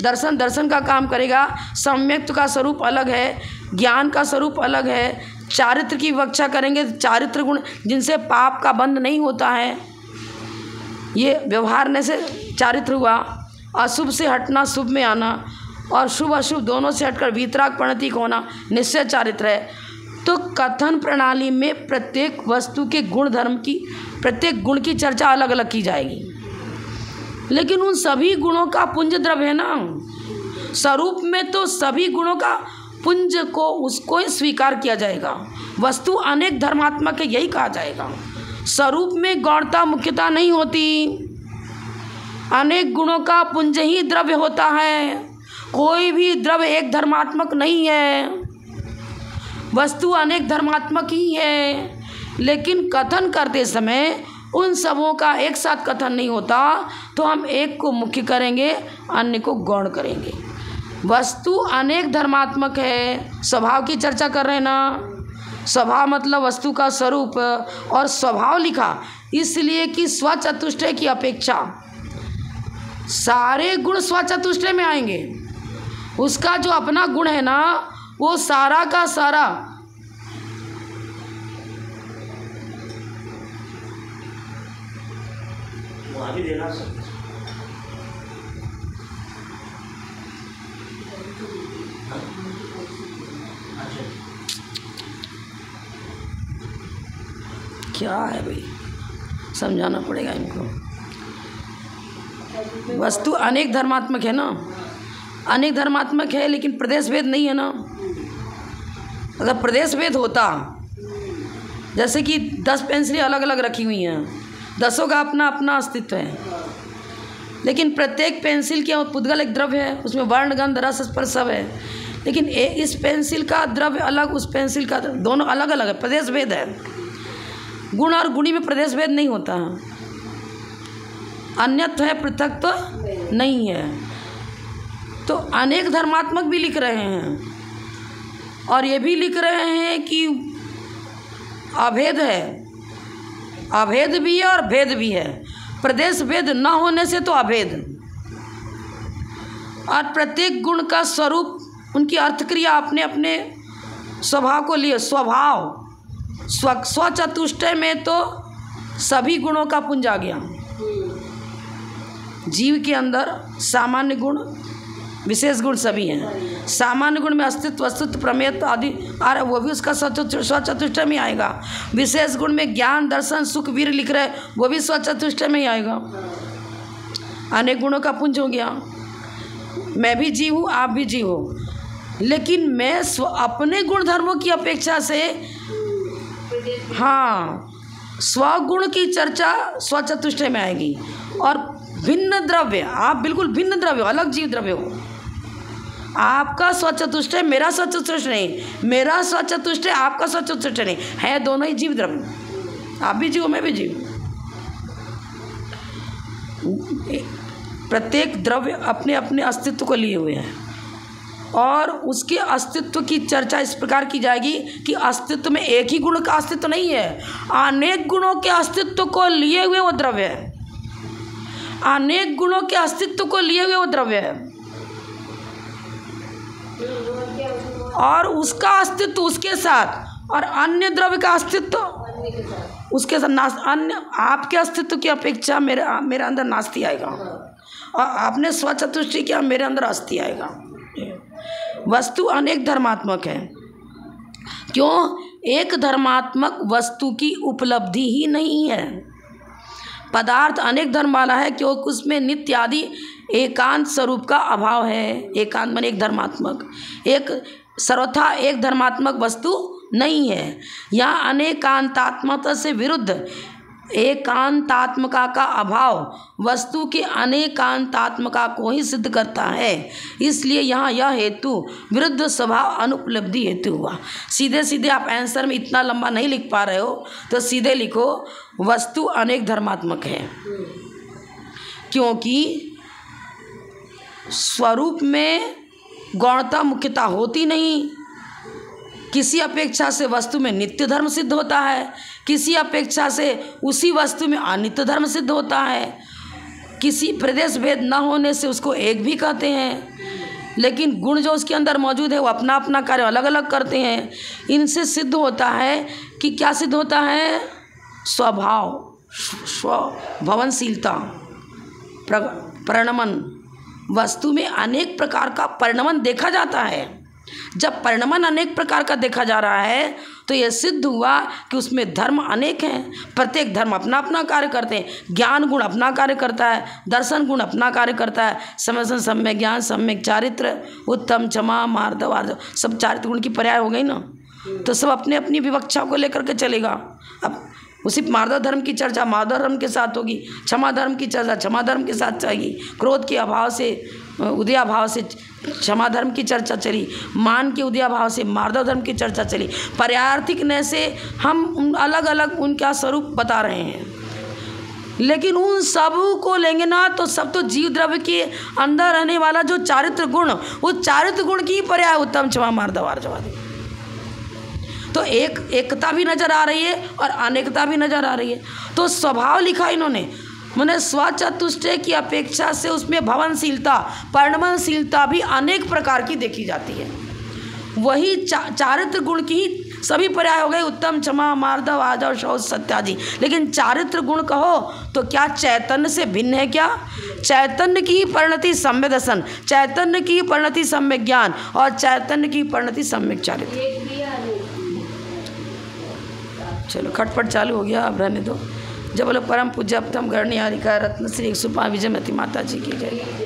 दर्शन दर्शन का काम करेगा। सम्यक्त्व का स्वरूप अलग है, ज्ञान का स्वरूप अलग है। चारित्र की विवक्षा करेंगे, चारित्र गुण जिनसे पाप का बंध नहीं होता है, ये व्यवहार से चारित्र हुआ। अशुभ से हटना, शुभ में आना, और शुभ अशुभ दोनों से हटकर वीतराग परिणति को होना निश्चय चारित्र है। तो कथन प्रणाली में प्रत्येक वस्तु के गुण धर्म की, प्रत्येक गुण की चर्चा अलग अलग की जाएगी, लेकिन उन सभी गुणों का पुंज द्रव्य है ना। स्वरूप में तो सभी गुणों का पुंज को उसको ही स्वीकार किया जाएगा। वस्तु अनेक धर्मात्मक है, यही कहा जाएगा। स्वरूप में गौणता मुख्यता नहीं होती, अनेक गुणों का पुंज ही द्रव्य होता है। कोई भी द्रव्य एक धर्मात्मक नहीं है, वस्तु अनेक धर्मात्मक ही है। लेकिन कथन करते समय उन सबों का एक साथ कथन नहीं होता, तो हम एक को मुख्य करेंगे, अन्य को गौण करेंगे। वस्तु अनेक धर्मात्मक है, स्वभाव की चर्चा कर रहे हैं ना। स्वभाव मतलब वस्तु का स्वरूप, और स्वभाव लिखा इसलिए कि स्वचतुष्टय की अपेक्षा सारे गुण स्वचतुष्टय में आएंगे। उसका जो अपना गुण है ना, वो सारा का सारा भी देना सकते। क्या है भाई, समझाना पड़ेगा इनको। वस्तु अनेक धर्मात्मक है ना, अनेक धर्मात्मक है, लेकिन प्रदेश भेद नहीं है ना। अगर प्रदेश भेद होता, जैसे कि 10 पेंसिलें अलग अलग रखी हुई हैं, 10 का अपना अपना अस्तित्व है, लेकिन प्रत्येक पेंसिल की पुद्गल एक द्रव्य है, उसमें वर्ण गंध रस स्पर्श सब है। लेकिन इस पेंसिल का द्रव्य अलग, उस पेंसिल का, दोनों अलग अलग है, प्रदेश भेद है। गुण और गुणी में प्रदेश भेद नहीं होता है, अन्यत्व है, पृथक तो नहीं है। तो अनेक धर्मात्मक भी लिख रहे हैं, और ये भी लिख रहे हैं कि अभेद है, अभेद भी है और भेद भी है। प्रदेश भेद न होने से तो अभेद, और प्रत्येक गुण का स्वरूप, उनकी अर्थक्रिया अपने अपने स्वभाव को लिए। स्वभाव स्वचतुष्टय में तो सभी गुणों का पुंज आ गया। जीव के अंदर सामान्य गुण, विशेष गुण सभी हैं। सामान्य गुण में अस्तित्व, वस्तुत्व, प्रमेय आदि आ रहा, वो भी उसका स्वचतुष्टय में आएगा। विशेष गुण में ज्ञान, दर्शन, सुख, वीर लिख रहे, वो भी स्वचतुष्टय में ही आएगा। अनेक गुणों का पुंज हो गया। मैं भी जीव हूँ, आप भी जीव हो, लेकिन मैं अपने गुण धर्मों की अपेक्षा से, हाँ, स्वगुण की चर्चा स्वचतुष्टय में आएगी। और भिन्न द्रव्य, आप बिल्कुल भिन्न द्रव्य हो, अलग जीव द्रव्य हो। आपका स्वचतुष्टय मेरा स्वचतुष्टय नहीं, मेरा स्वचतुष्टय आपका स्वचतुष्टय नहीं है, दोनों ही जीव द्रव्य। आप भी जीव, मैं भी जीव। प्रत्येक द्रव्य अपने अपने अस्तित्व को लिए हुए हैं, और उसके अस्तित्व की चर्चा इस प्रकार की जाएगी कि अस्तित्व में एक ही गुण का अस्तित्व नहीं है, अनेक गुणों के अस्तित्व को लिए हुए वो द्रव्य है। अनेक गुणों के अस्तित्व को लिए हुए वो द्रव्य है, और उसका अस्तित्व उसके साथ, और अन्य द्रव्य का अस्तित्व उसके साथ। अन्य आपके अस्तित्व की अपेक्षा मेरे अंदर नास्ति आएगा, और आपने स्वचतुष्टय किया, मेरे अंदर अस्थि आएगा। वस्तु अनेक धर्मात्मक है। क्यों? एक धर्मात्मक वस्तु की उपलब्धि ही नहीं है। पदार्थ अनेक धर्म वाला है क्योंकि उसमें नित्य आदि एकांत स्वरूप का अभाव है। एकांत माने एक धर्मात्मक, एक सर्वथा एक धर्मात्मक वस्तु नहीं है। यहाँ अनेकांतात्मकता से विरुद्ध एकांतात्मका का अभाव वस्तु के अनेकांतात्मका को ही सिद्ध करता है। इसलिए यहाँ यह हेतु विरुद्ध स्वभाव अनुपलब्धि हेतु हुआ। सीधे सीधे आप आंसर में इतना लंबा नहीं लिख पा रहे हो तो सीधे लिखो वस्तु अनेक धर्मात्मक है, क्योंकि स्वरूप में गौणता मुख्यता होती नहीं। किसी अपेक्षा से वस्तु में नित्य धर्म सिद्ध होता है, किसी अपेक्षा से उसी वस्तु में अनित्य धर्म सिद्ध होता है। किसी प्रदेश भेद न होने से उसको एक भी कहते हैं, लेकिन गुण जो उसके अंदर मौजूद है वो अपना अपना कार्य अलग अलग करते हैं। इनसे सिद्ध होता है कि क्या सिद्ध होता है? स्वभाव, स्वभवनशीलता, परिणमन। वस्तु में अनेक प्रकार का परिणमन देखा जाता है। जब परिणमन अनेक प्रकार का देखा जा रहा है तो यह सिद्ध हुआ कि उसमें धर्म अनेक हैं। प्रत्येक धर्म अपना अपना कार्य करते हैं। ज्ञान गुण अपना कार्य करता है, दर्शन गुण अपना कार्य करता है, समझन, सम्यक ज्ञान, सम्यक चारित्र, उत्तम, क्षमा, मार्दव, आर्दव, सब चारित्र गुण की पर्याय हो गई ना। तो सब अपने अपनी विवक्षा को लेकर के चलेगा। अब उसी मार्दव धर्म की चर्चा मार्दव धर्म के साथ होगी, क्षमा धर्म की चर्चा क्षमा धर्म के साथ चलेगी, क्रोध के अभाव से उदयाभाव से क्षमा धर्म की चर्चा चली, मान के उदयाभाव से मार्दव धर्म की चर्चा चली। पर्यार्थिक न से हम अलग अलग उनका स्वरूप बता रहे हैं, लेकिन उन सब को लेंगे ना तो सब तो जीव द्रव्य के अंदर रहने वाला जो चारित्र गुण, वो चारित्र गुण की पर्याय उत्तम, क्षमा, मार्दव, आर्जव आदि। तो एकता भी नजर आ रही है और अनेकता भी नजर आ रही है। तो स्वभाव लिखा इन्होंने, मैंने स्वचतुष्टय की अपेक्षा से उसमें भवनशीलता, परिणमनशीलता भी अनेक प्रकार की देखी जाती है। वही चारित्र गुण की ही सभी पर्याय हो गए, उत्तम, क्षमा, मार्दव, आर्जव, शौच, सत्यादि। लेकिन चारित्र गुण कहो तो क्या चैतन्य से भिन्न है? क्या चैतन्य की परिणति सम्यक दर्शन, चैतन्य की परिणति सम्यक ज्ञान और चैतन्य की परिणति सम्यक चारित्र। चलो खटपट चालू हो गया, अब रहने दो। जब बोलो परम पूज्य अपतम गणनीय हरिका रत्न श्री 105 विजयमती माता जी की जय।